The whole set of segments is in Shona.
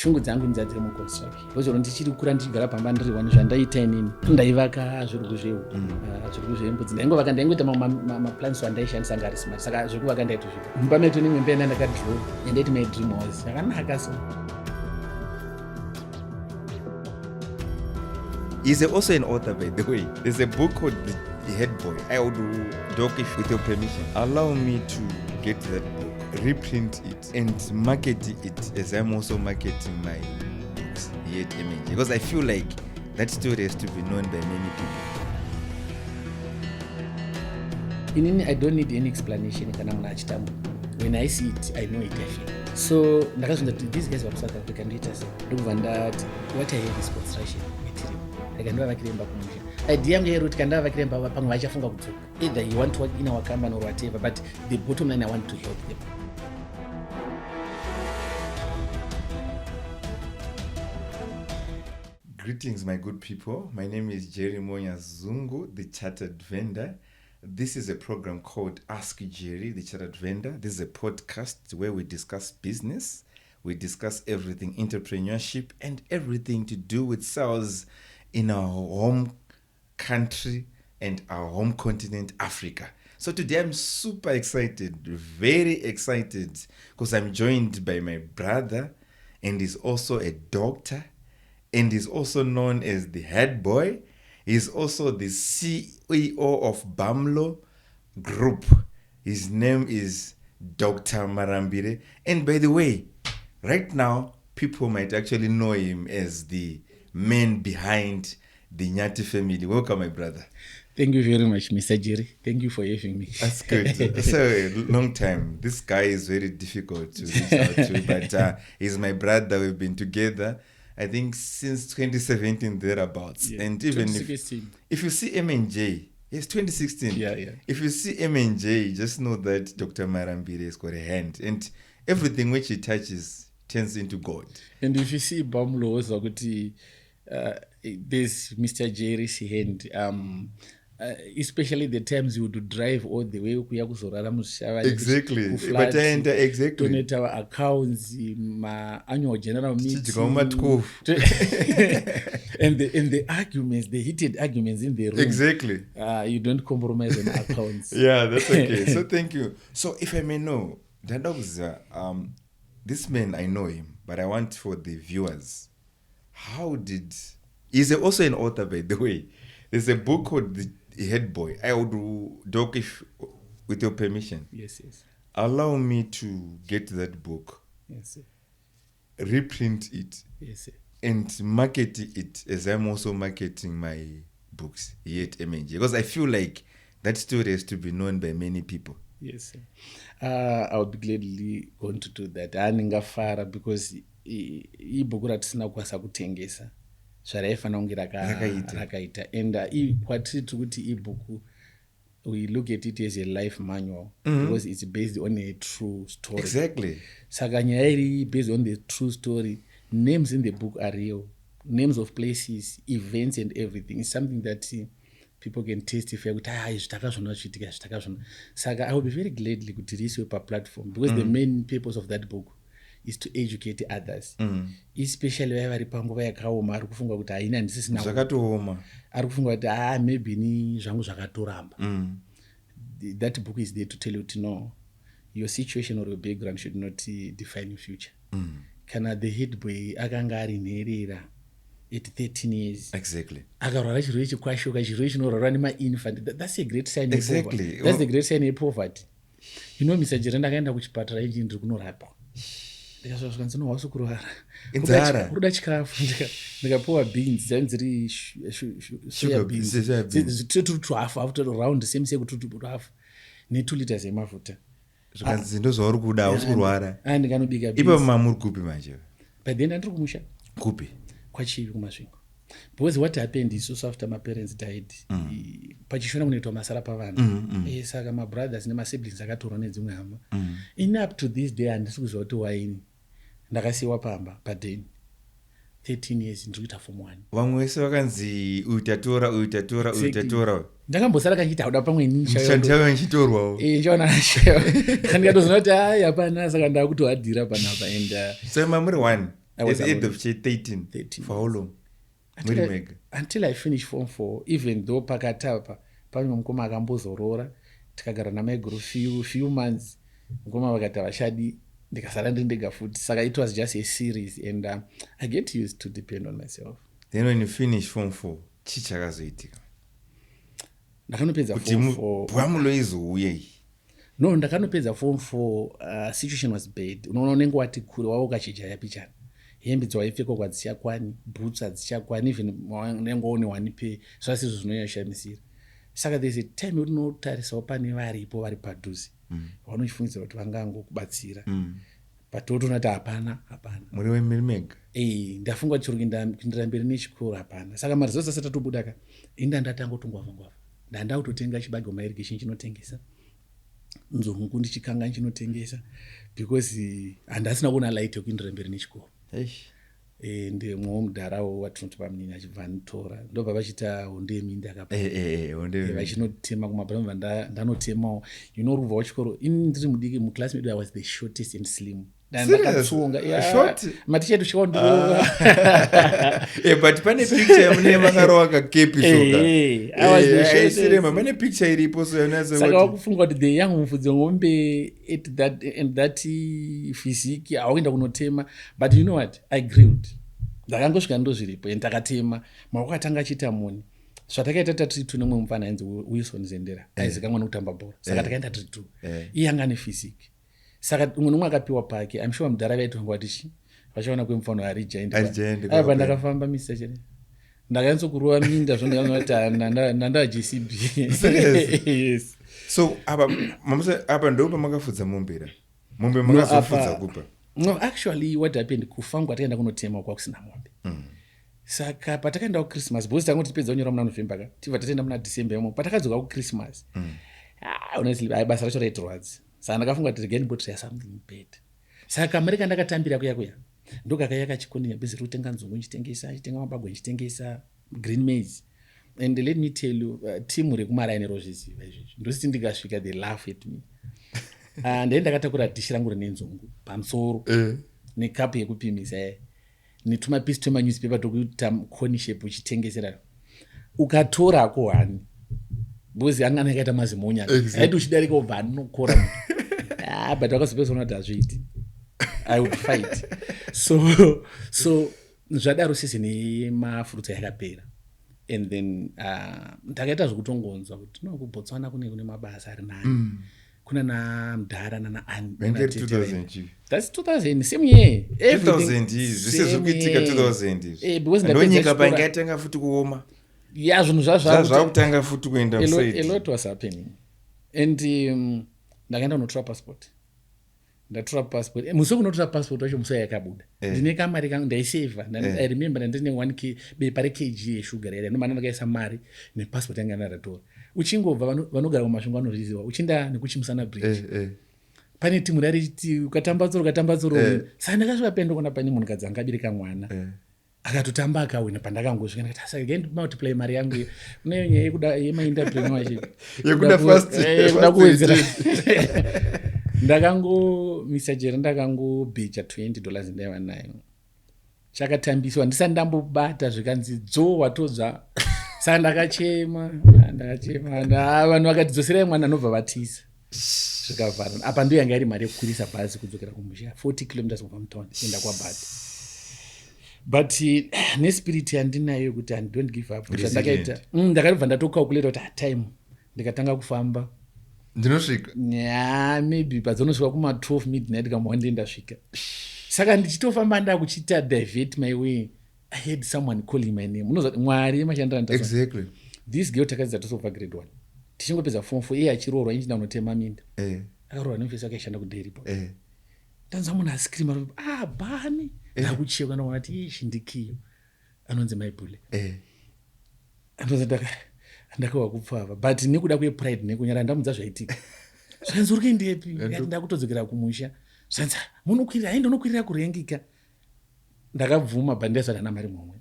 shungu dzangu dzadziri muconstruction wozoro ndichiri kukura ndichigara pamba ndiri wani zvandaita inini ndaivaka zvirugwi zvirugwi zvembudzi ndaingovaka ndaingoita maplans wandaishandisa ngari smart saka zvekuvaka ndaito zvipo mumba metu nemwembe yenda ndakadhirowa yandaiti my dream house yakanaka so. He's also an author, by the way. There's a book called The HerdBoy. I would talk if with your permission. Allow me to get that book, reprint it, and market it as I'm also marketing my books here at MNJ. Because I feel like that story has to be known by many people. Inini, I don't need any explanation. When I see it, I know it actually. So, these guys were South African writers. What I heard is construction material. Ndakandova vakiremba kumusha idea yangu yero tikandava vakiremba pamwe vachafunga kudzoka either you want to work in our company or whatever, but the bottom line I want to help them. Greetings, my good people. My name is Jerry Nyazungu, the chartered vendor. This is a program called Ask Jerry, the chartered vendor. This is a podcast where we discuss business, we discuss everything entrepreneurship, and everything to do with sales in our home country and our home continent, Africa. So today I'm super excited, very excited, because I'm joined by my brother, and he's also a doctor, and he's also known as the HerdBoy. He's also the CEO of Bamlo Group. His name is Dr Marambire. And by the way, right now, people might actually know him as the man behind the Nyati family. Welcome, my brother. Thank you very much, Mr. Jerry. Thank you for having me. That's good. So, long time. This guy is very difficult to reach out to, but he's my brother. We've been together, I think, since 2017, thereabouts. Yeah, and even if you see MNJ, it's 2016. Yeah. If you see MNJ, just know that Dr. Marambire has got a hand. And everything which he touches turns into gold. And if you see Bamlo, also there's Mr. Jerry's hand. Especially the times you would drive all the way exactly exactly donate our accounts, my annual general meeting, and the arguments, the heated arguments in the room. Exactly. You don't compromise on accounts. Yeah, that's okay. So thank you. So if I may know, this man, I know him, but I want for the viewers, he's also an author, by the way. There's a book called The HerdBoy. I would talk if with your permission. Yes. Allow me to get that book. Yes, sir. Reprint it. Yes, sir. And market it as I'm also marketing my books here at MNJ. Because I feel like that story has to be known by many people. Yes, sir. I would be gladly going to do that. Aningafara because ibook ratisina kwasa kutengesa. Zvaraifana kunge rakaita and kwatiri kuti ibhuku we look at it as a life manual because it's based on a true story. Exactly. Saka nyaya iri based on the true story, names in the book are real, names of places, events and everything. It's something that people can testify with. Saka I will be very gladly to release your platform because the main purpose of that book is to educate others, especially where vari panguva yakaoma ari kufunga kuti haina ndisisina zvakatooma ari kufunga kuti maybe ni zvangu zvakatoramba. That book is there to tell you to know your situation or your background should not define your future. Kana the HerdBoy akanga ari nherera at 13 years. Exactly. Akarwara chirwere chekwashoka, chirwere chinorwara nemainfant. That's a great sign of poverty. That's the great sign of poverty. You know, Mr. Jerry, ndakaenda kuchipatara inji ndiri kunorapwa. Ndikazvazvakanzino wasu kurwara inzara kuda chikafu ndikapuwa beans dzanziri soya beans tiri 2.5 after round same kuti 2.5 ne 2 liters yemafuta zvakanzi ndo zvauri kuda usi kurwara ndikanobika ipo mamuri kupi manje but then ndiri kumusha kupi kwachivi kumasvingo because what happened is also after my parents died pachishona kunoitwa masara pavanhu saka my brothers nema siblings akatorwa nedzimwe hama in up to this day handisi kuziva kuti waini ndakasiyiwa pamba padeni 13 years ndiri kuita form 1. Vamwe vese vakanzi utatora ndakambosara kanchiti hauda pamwe nishandiyawo nchitorwawo chaona kandikatozona kuti hapana saka ndakutohadhira panapa and so mamuri 1 I was at the age alone. of 13. For how long? Until I finished form 4, even though pakatapa pane mukoma akambozorora tikagara namai guru few months, mukoma vakati havashadi, ndikasara ndega futi. Saka it was just a series, and I get used to depend on myself. Then when you finish form 4, chichakazoitika? Ndakanopedza form 4. Bamlo izouya iyi. No, ndakanopedza form 4, situation was bad. Unoona unenge wati kure waukachijaya pichana. Hembe dzawaipfeka kwadzichakwani, boots hadzichakwani, even unenge une wanipe, zvose izvo zvinonyashamisira. Saka there's a time unotarisa pane varipo vari padhuze. Vanochifungidzira kuti vangangokubatsira. But utonati hapana. Muri weMillionaire? Ndafunga kuti kuendera mberi nechikoro hapana. Saka mari dzose asati atobuda ka, indatanga kutongwavangwava. Ndautotenga chibage mairrigation chinotengesa. Nzungu ndichikanga chinotengesa, because handasina kuona light yekuendera mberi nechikoro. Ndimwe mudharawo watinoti pamunini achibva anitora, ndobva vachita honde yemindi akapa vachinotema kumabhurama ndanotemawo. Rubva wachikoro ini ndiri mudiki muklasi medu I was the shortest and slim. Ndakatsonga maticha edu chikaondirova. But pane picture yamune makarova kakepi soka pane picture iripo saka wakufunga kuti the young mufudzi ngombe at that physique hawakuenda kunotema. But you know what, I grilled. Ndakangosvika ndozviripo and ndakatema maoko atanga achiita muni. Zvatakaita tatiri nemwe mufana ainzi Wilson Zendera aizikamwa nekutamba bhora. Saka takaenda tiri tu iye anga ane physique. Saka umwe nomwe akapiwa pake. I'm sure mudhara vaitongwa kuti vachaona kwemufano harijaindi apa ndakafamba Mr. Chere ndakanyatsokurova minda zvondakati ndandava GCB. Yes. So apa ndopa makafudza mombe makazofudza kupa? No, actually what happened, kufangwa takaenda kunotema kwakusina mombe. Saka patakaenda kuChristmas, bosi tangu tipedza kunyora muna November ka, tibva tatenda muna December yamo, patakadzoka kuChristmas. Honestly, basa racho raitirwadzi. Saka ndakafunga kuti again but there's something bad. Saka kamari kandakatambira kuya ndokakaya kachikoni nebhizi kutenga nzungu nchitengesa, chitenga mabagwe nchitengesa, green maize. And let me tell you, team rekumaraini rozviziva izvizvi. Ndositi ndikasvika they laugh at me. Ndaenda ndakatakura dishi rangu rine nzungu pamusoro nekapu yekupimisa netumapisi twemanewspaper tokuita cone shape uchitengesera. Ukatora ko hani bozi angana akaita mazimonya aiti uchidarika ubva anokora but wakazopesona kuti hazviiti. I would fight. So zvadaro season yemafurutsa yakapera, and then ndakaita zvokutongonzwa kuti no kuBotswana kune mabasa ari nani. Kuna na mdhara na ani. That's 2000, same year. 2000 zvisezvokuitika 2000 because ndonyika paingatenga futi kuoma. Yeah, zvinhu zvakutanga futi kuenda kuside. A lot was happening. And ndakaenda kunotora passport. Ndatora passport. Muso kunotora passport wacho muso yakabuda. Ndine kamari kangu ndaiseva. I remember ndine 1 bepa rekg yesugar yari. Ndimana ndakaisa mari nepassport yanga ndaratora. Uchingobva vanogara kumasvingo vanoriziva. Uchinda nekuchimusana bridge. Pane timu rariti ukatamba tsoro. Saka ndakasvika pendo kuna pane munhukadzi angabereka mwana. Akatotamba akawina pandakangosvika ndakati asa again multiply mari yangu unayo nyaya yekuda yemaentrpreneurship yekuda kuda kuwedzera. Mr. Jerry ndakangobhecha $20 ndaiva nayo. Chakatambiswa ndisati ndambobata zvikanzi dzo watodza. Saka ndakachema vanhu vakatidzosera mwana anobva vatiza zvikavhara. Apa ndiyo yanga iri mari yekukwirisa bhazi kudzokera kumusha 40 kilometers kubva mutown kuenda kwaBhati. But nespirit yandinayo kuti I don't give up. Ndakaita ndakabva ndatokalkuleta kuti time ndikatanga kufamba ndinosvika. Maybe padzonosvika kuma-12 midnight kama ndasvika. Saka ndichitofamba ndakuchita divert my way, I heard someone calling my name. Unozati Mwari mashandira ndatazo. Exactly. This girl takadzita tosova grade 1. Tichingopedza form 4 iye achiroorwa injina unotema minda. Akaroorwa nemufesi akaishanda kuderipo. Tanzwa munhu ascreama bani. Ndakucheka ndaona kuti shindikiyo. Anonzi maibule. Anonzi ndakawa kupfava. But nekuda kwepride nekunyara ndamudza zvaitika. Zvanzi uri kuendepi? Ndakutodzokera kumusha. Zvanzi munokwirira hayi ndonokwirira kurengika. Ndakabvuma bandesa dana mari momwe.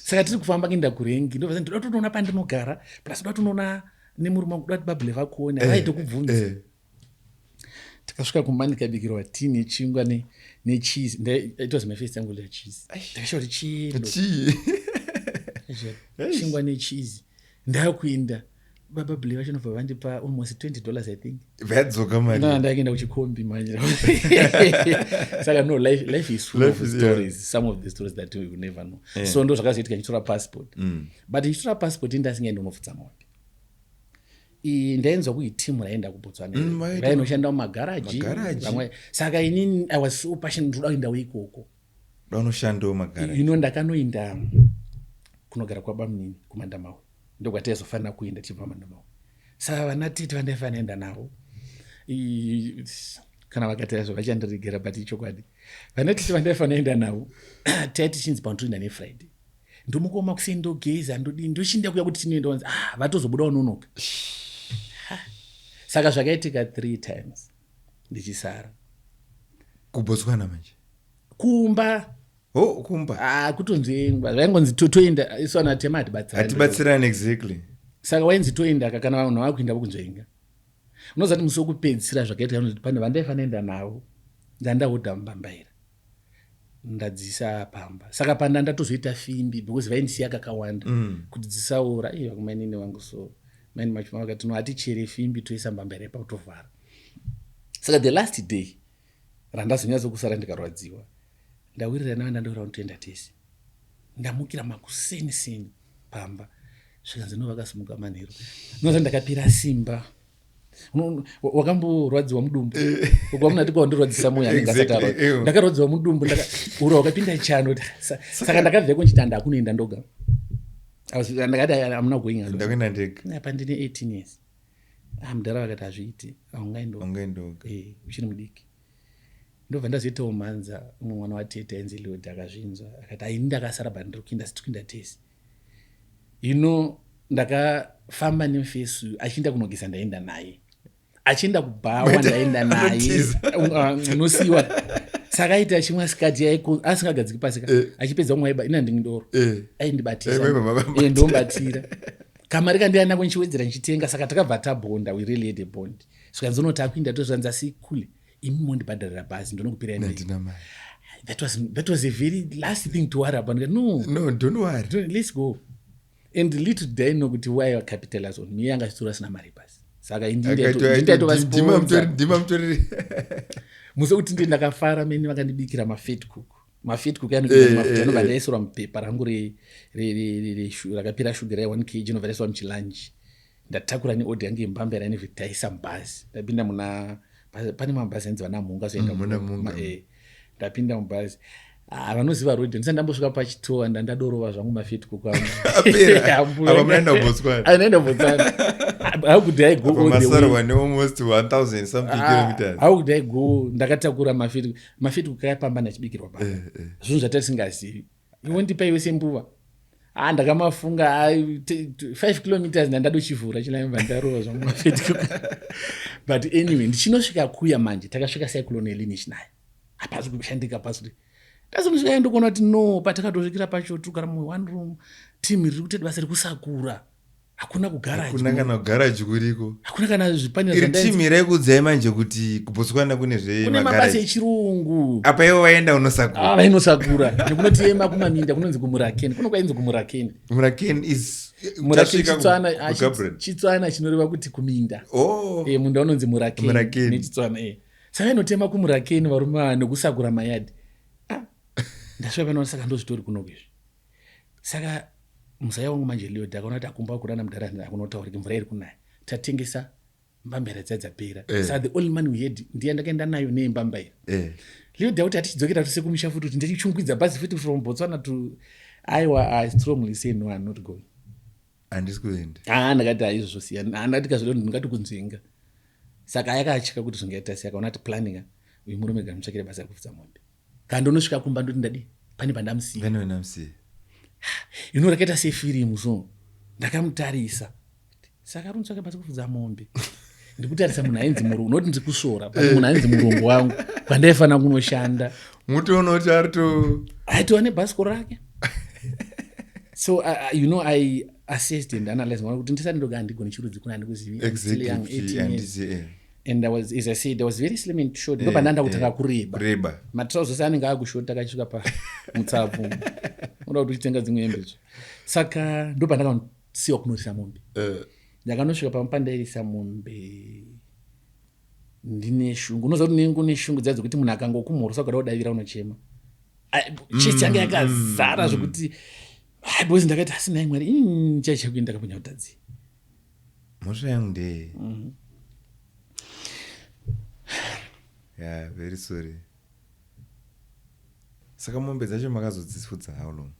Saka tiri kufamba kuenda kurengi ndobva ndoda kutoona pandinogara plus ndoda kutoona nemurume kudati babhule vakuona vaite kubvunza. takasvika kumani kabikirwa tea nechingwa necheese. It was my first time kudya cheese. Ndakashoti chingwa necheese. Ndakuenda baba believe vachinobva vandipa almost $20 I think. Vadzoka mari. Ndakaenda kuchikombi manje. Saka no, life is full of stories. Some of the stories that we will never know. So ndo zvakazoitika ndichitora passport. But ndichitora passport ndasingaenda unofudza mombe. Ndainzwa kuti team raenda kubotswana vainoshanda mumagaraji vamwe. Saka inini I was so passionate ndoda kuenda ikoko. Vanoshanda mumagaraji. Ndakanoenda kunogara kwaBamlo kuMandamawe. Ndokwataizofanira kuenda tibva Mandamawe. Saka vanatete vandaifanira navo kana vakataizvo vachandiregera but ichokwadi. Vanatete vandaifanira navo taiti chinzi pandoenda neFriday. Ndomukoma kusei ndogeza ndochinda kuya kuti tinoenda wanzi vatozobuda unonoka. Saka zvakaitika 3 times ndichisara kubotswana manje kumba. Kumba kutonzengwa vaingonzi toenda isona tema atibatsirani exactly. Saka wainzi toenda kana vanhu vakuenda vokunzvenga. Unozati musi wokupedzisira zvakaitika kuti pane vandaifanira navo ndandahodha mubambaira ndadzisa pamba. Saka panda ndatozoita fimbi because vaindisiya kakawanda kuti dzisaura vakumainini vangu. So maini macho vakati no hatichere fimbi toisa mbambaira ipa kutovhara. Saka the last day randazonyatsokusara ndikarwadziwa ndawirira nawe ndandoura kutoenda tese. Ndamukira makuseni pamba zvikanzi no vakasimuka manheru. Noza ndakapira simba. Wakamborwadziwa mudumbu kwamunati kwaundorwadzisa moyo anenge asati arwadza. Ndakarwadziwa mudumbu ura wakapinda chano. Saka ndakabveko nchiti ndakunoenda ndoga. Ndakati amuna going alone. Ndakuenda ndega. Apa ndine 18 years. Mudhara vakati hazviiti aungaendoga. Uchiri mudiki. Ndobva ndazoitawo mhanza umwe mwana watete ainzi Lord akazvinzwa akati aini ndakasara bandiri kuinda tese. Ndakafamba nefesu achienda kunogeza ndaenda naye. Achienda kubhawa ndaenda naye. Unosiyiwa. Saka aita chimwe asikadzi asingagadziki pasika achipedza kumwaiba ina ndingindoro. Aindibatisa. Ndombatira. Kamari kandianako nchiwedzera nchitenga saka takabva tabonda. We really had a bond. Svikanzonoti akuinda tozvanza sikule. Imi mondibhadharira bhazi ndonokupira ndina. That was a very last thing to worry about. No, don't worry. Let's go. And little did I know kuti why I capitalize on me yanga chitora sina mari basi. Saka ndimamtori. Muso kuti ndi ndakafara meni vakandibikira mafit cook. Mafit cook anobva ndaisirwa mupepa rangu rakapira shuga ra 1 kg inobva ndaisirwa muchilunch. Ndatakura neorder yangu yembambera nevitaisa mubhazi. Ndapinda muna pane mabhazi anzi vanamhunga zoenda ndapinda mubhazi. Vanoziva road ndisati ndambosvika pachitowa ndandadorova zvangu mafit cook angu. Apa munaenda kubotswana. Anaenda kubotswana. How could I go all the way? Masarwa almost 1000 something kilometers. How could I go? Ndakatakura mafit cook ayapamba ndachibikirwa baba. Zvinhu zvatisingazivi. Iwondipa iwe sembuva. Ndakamafunga 5 kilometers ndandadochivhura chilaimba ndarova zvangu mafit cook. But anyway ndichinosvika kuya manje takasvika cyclone elini chinayo. Hapazi kushandika pasi. Ndazomsvika ndokona kuti no patakatosvikira pacho tukara mu one room team riri kuti basa rikusakura. Hakuna kugara. Hakuna kana kugara chikuriko. Hakuna kana zvipanera zvandainzi. Iri team rekudzai manje kuti kubotswana kune magara. Kune mabasa echirungu. Apa iwe waenda unosakura. Vainosakura. Nekunoti ema kumaminda kunonzi kumurakeni. Kuno kwainzi kumurakeni. Murakeni is Murakeni Chitswana chinoreva kuti kuminda. Munda unonzi murakeni nechitswana Saka inotema kumurakeni varume nekusakura mayadi. Ndasvika pano saka ndozvitori kuno kwizvi. Saka musaya wangu manje Leo ndakaona kuti akumba kurana mudhara akunotaura kuti mvura iri kunaya. Tatengesa mbambera dzadzapera. Saka the only money we had ndiye ndakaenda nayo nembambaira. Leo ndauti atichidzokera tose kumusha futi kuti ndichichungwidza basi futi from Botswana to I strongly say no, I'm not going. Andisikuenda. Ndakati aizvosiya. Ndati kazvilo ndingati kunzvinga. Saka yakachika kuti zvingaita sei akaona kuti planning uyu murume gamutsvakire basa rekufudza mombe. Kandonosvika kumba ndoti ndadi pane pandamusiya. Rakaita sefirimu so ndakamutarisa. Saka runotsvaka basa rekufudza mombe. Ndikutarisa munhu ainzi murungu noti ndikusvora pane munhu ainzi murungu wangu pandaifanira kunoshanda. Mutoona kuti aitova nebhasikoro rake. So I assessed and analyzed kuti ndisati ndoga ndigone chirudzi kuna ndikuzivi. Exactly. and as I said, I was very slim and short. Ndo pandanda kutanga kureba matrousers anenge akushota akasvika pa mutsapfu unoda kuti uchitenga dzimwe hembe dzo. Saka ndo pandakasiwa kunorisa mombe. Ndakanosvika pamupandairisa mombe ndine shungu. Unoziva kuti nengu neshungu dziya dzokuti munhu akangokumhorosa ukada kudavira unochema. Chest yange yakazara zvokuti bozi ndakati asina Mwari chaichakuini ndakaponya kutadzi. Mhosva yangu ndeye. Yeah, very sorry. Saka mombe dzacho makazodzifudza how long?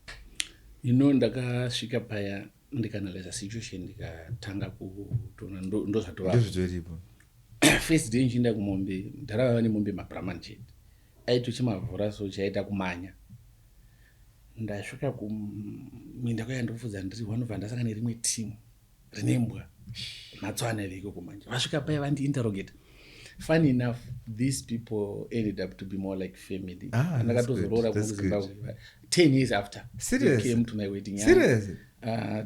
Ndakasvika paya ndikanaliza situation ndikatanga kutona ndo zvatova. Ndozvitoripo. First day nchienda kumombe ndarava nemombe mabrahman chete. Aito chimavhura so chaita kumanya. Ndasvika kuminda kwaya ndofudza ndiri wanobva ndasangana nerimwe team rinembwa matswana veko kumanja. Vasvika paya vandiinterrogate. Funny enough, these people ended up to be more like family. That's good. 10 years after, Serious? they came to my wedding. Serious?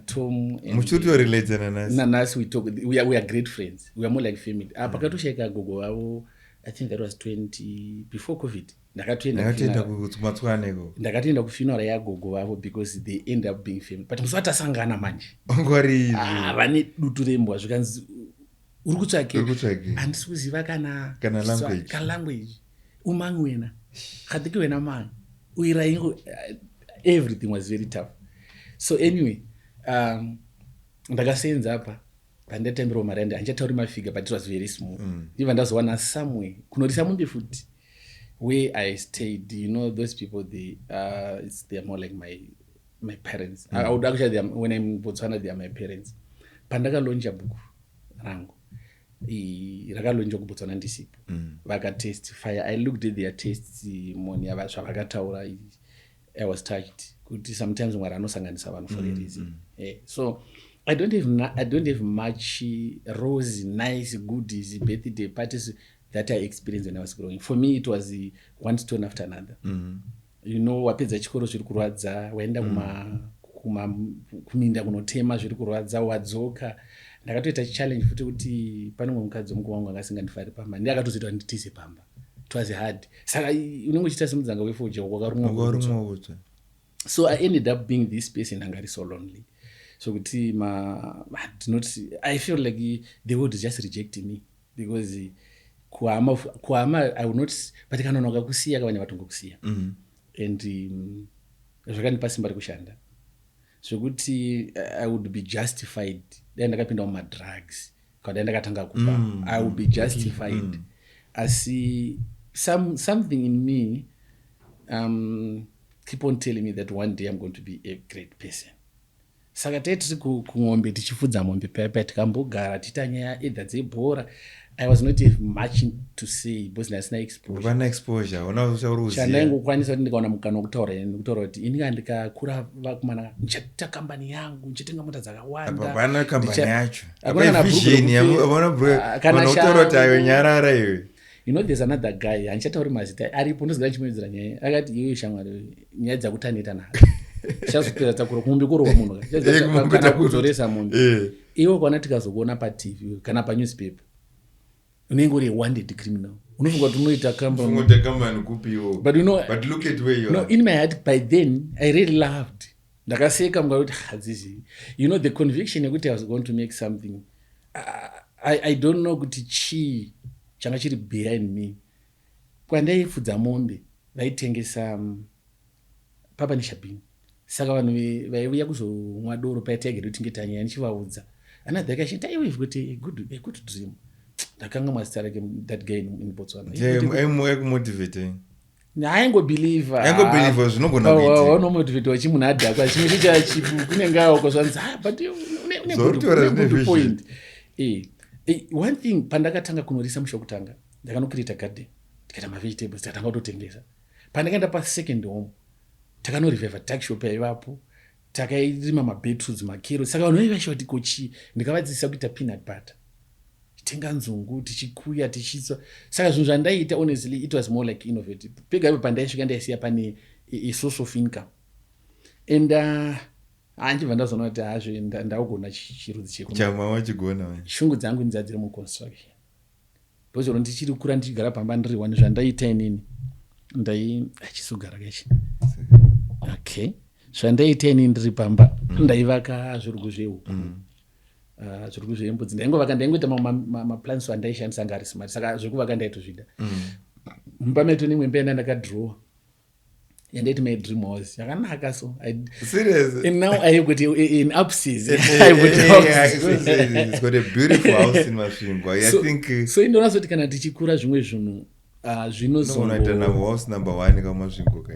Tom and Muchuti related na us. We talk. We are great friends. We are more like family. Pakatosheka gogo wavo. I think that was 20 before COVID. Ndakatoenda kufuneral ya gogo wavo because they end up being family. But musata sangana manje. Ongwari. Vane dutu rembwa zvikanzi uri kutsvake handisi kuziva kana language umangwena khatiki wena man uiraingo. Everything was very tough. So anyway, ndakasenza apa pandetembera marande anchatauri mafiga but it was very small. Ndibva ndazowana somewhere kunorisa mombe futi where I stayed. Those people they are more like my parents. I would actually when I'm in Botswana they are my parents. Pandakalonja buku rangu rakalonjwa kubotswana ndisipo vakatestify. I looked at their testimony avasva vakataura. I was touched kuti sometimes Mwari anosanganisa vanhu for a reason. So I don't have much rose, nice goodies, birthday parties that I experienced when I was growing. For me it was one stone after another. Wapedza chikoro zviri kurwadza, waenda kuminda kunotema zviri kurwadza, wadzoka. Ndakatoita challenge futi kuti pane mumwe mukadzi mukuru wangu akasingandifari pamba. Ndakatozoita nditize pamba. It was hard. Saka unenge uchiita semudzanga wefoje wakarumwa. So I ended up being this person angari so lonely. So kuti I feel like the world is just rejecting me because kuhama I will not, but kanonoka kusiya kavanya vatongo kusiya. And zvakandipa simba rekushanda. So kuti I would be justified. Then ndakapinda mumadrugs. Kada ndakatanga kupa. I would be justified. I see something in me keep on telling me that one day I'm going to be a great person. Saka tiri kumombe tichifudza mombe paya tikambogara tiita nyaya edha dzebhora. I was not much to say because ndasina exposure. Chandaingokwanisa kuti ndikaona mukana wokutaura kuti ini ndikakura vakomana ndichaita kambani yangu, ndichatenga mota dzakawanda. Hapana kambani yacho. Hapana vision yavana kutaura kuti ayo nyarara iwe. There's another guy anchatauri mazita aripo ndozigara chimwedzera nyaya akati iwe shamwari nyaya dzakutaneta nadzo chazopera takura kumbe kuro munhu kana kuzoresa munhu iwe kwana tikazokuona pa TV kana pa newspaper unenge uri wanted criminal unofunga kuti unoita company kupiwo but look at where you are. In my heart by then I really loved. Ndakaseka mngauti hadzizi the conviction yekuti I was going to make something. I don't know kuti changa chiri behind me. Kwandaifudza mombe vaitengesa papa neshabini. Saka vanhu vaiuya kuzomwa doro paitaigere kuti ngetanya nichivaudza. Another guy chita iwe kuti a good dream. Ndakanga mazita rake that guy in Botswana. Motivating. Aingobelieve zvinogona kuita. Wanomotivate wachimunhu adhakwa chimwe chachipu kunenge awokosvanza but une point. One thing pandakatanga kunorisa musho kutanga ndakanokirita garden ndikaita mavegetables ndakatanga kutotengesa. Pandakaenda pa second home takanorevive tuck shop yaivapo takairima mabeetroots makero. Saka vanhu vaivashoti kochi ndikavadzidzisa kuita peanut butter tenga nzungu tichikuya tichitswa. Saka zvinhu zvandaita honestly it was more like innovative. Pega ipo pandaisvika ndaisiya pane a source of income and anjibva ndazoona kuti hazvo ndakugona chirudzi chama wachigona shungu dzangu ndidzadziri muconstruction ndozvino ndichiri kura ndichigara pamba ndiri wani zvandaita inini achizogara kachi okay zvandaita inini ndiri pamba ndaivaka zvirugu zvehuku zvirugu zvembudzi ndaingoita maplans andaishandisa ngari smart saka zvekuvaka ndaitozvida mumba medu nimwe imba ndakadhirowa yandaiti my dream house yakanaka so Serious? and now I got in upstairs It's got a beautiful house in Masvingo. I think so indona zoti kana tichikura zvimwe zvinhu zvinozoita house number 1 kaMasvingo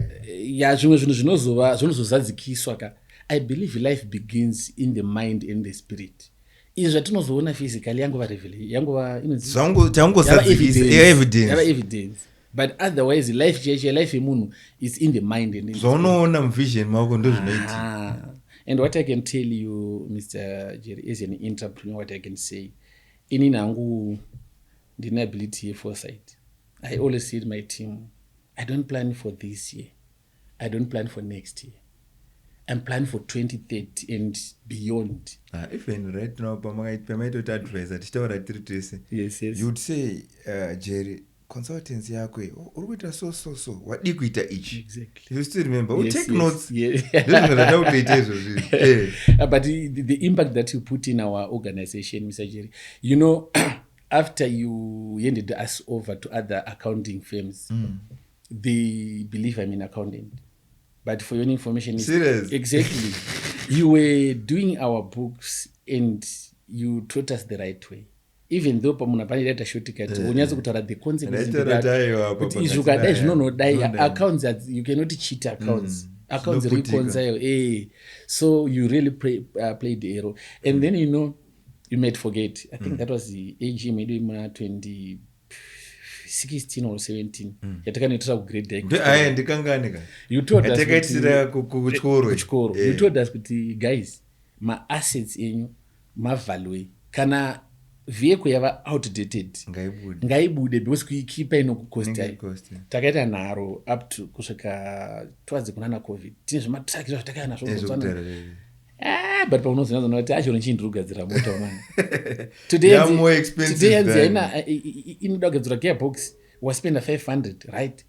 ya zvimwe zvinhu zvinozozadzikiswa ka I believe life begins in the mind and the spirit. Izvi zvatinozoona physically yangova evidence. But otherwise life yemunhu is in the mind and zvonoona muvision mako ndo zvinoitika. And what I can tell you, Mr. Jerry, as an entrepreneur, what I can say, inini hangu ndine ability foresight. I always say to my team, I don't plan for this year. I don't plan for next year. I'm planning for 2030 and beyond. Even right now, pamaitota advisor tichitaura tiri tese. Yes. You would say, Jerry, consultancy yako uri kuita so wadi kuita ichi. Exactly. You still remember? Yes, take notes. Yeah. But the impact that you put in our organization, Mr. Jerry, you know, after you handed us over to other accounting firms, they believe I'm an accountant. But for your information, serious? Exactly. You were doing our books and you taught us the right way. Even though pamuna panireta shortcut, unyazo kutaura the consequences that you can zvinonoda accounts that you cannot cheat accounts. Accounts reconcile. So you really played the hero. And then you might forget. I think that was the AG maybe 2016 or 17. Yatakanoitira kugrade day. Ndikanganika. You told us yatakaitira kuchikoro. You told us kuti guys, ma assets enyu ma value kana vehicle yava outdated ngaibude because kuikipa inokukosta takaita nharo up to kusvika twadzi kunana covid tine zvimatraki zvatakaya nazvo but paunozvinazvona kuti achiro nchindiri mota mwana today haina inoda kugadzira gearbox waspenda 500 right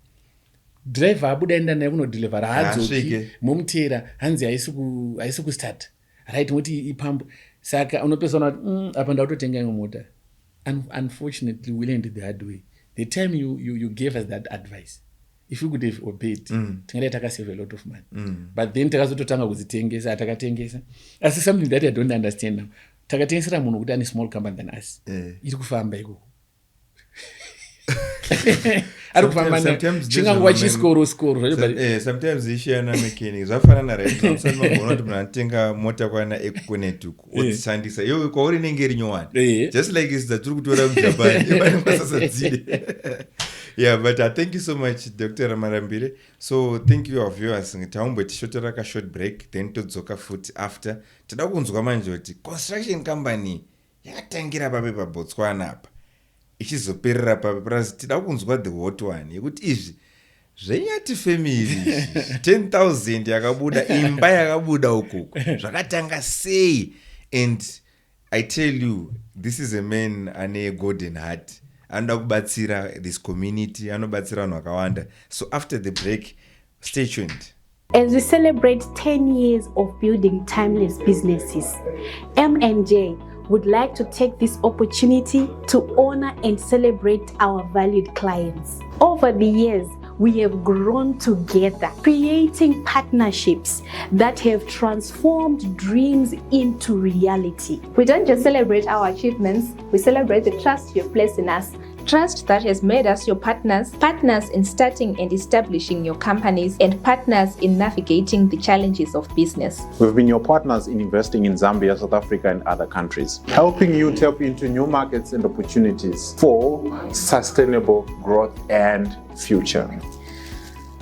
driver abuda enda naye kunodhilivhera hadzoki momutera hanzi haisi kustart right moti ipambo saka unopesana apa ndautotenga imwe mota. Unfortunately we learned the hard way. The time you gave us that advice, if you could have obeyed, tingadai takasave a lot of money. But then takazototanga kuzitengesa takatengesa asi something that I don't understand now. Takatengesera munhu kuti ane small company than us iri kufamba ikoko ari kufamba chinganguva chiskoro sometimes ishiyana mechanic zvafanana right now musati magona kuti munhu anotenga mota kwana ekunetuku odzishandisa iwe kwauri inenge iri nyowani just like is that turi kutora mujapan imanemasasadzide. Yeah, but thank you so much, Dr. Marambire. So thank you our viewers. Taumbotishotora ka short break, then todzoka futi after. Toda kunzwa manje kuti construction company yakatangira pape paBotswana apa. Ichizoperera pape plus toda kunzwa the hot one. Yekuti izvi zvenyati family 10,000 yakabuda imba yakabuda ukoko. Zvakatanga sei? And I tell you, this is a man ane golden heart. Anoda kubatsira this community, anobatsira vanhu vakawanda. So after the break, stay tuned. As we celebrate 10 years of building timeless businesses, M&J would like to take this opportunity to honor and celebrate our valued clients. Over the years, we have grown together, creating partnerships that have transformed dreams into reality. We don't just celebrate our achievements, we celebrate the trust you have placed in us. Trust that has made us your partners in starting and establishing your companies, and partners in navigating the challenges of business. We've been your partners in investing in Zambia, South Africa, and other countries, helping you tap into new markets and opportunities for sustainable growth and future.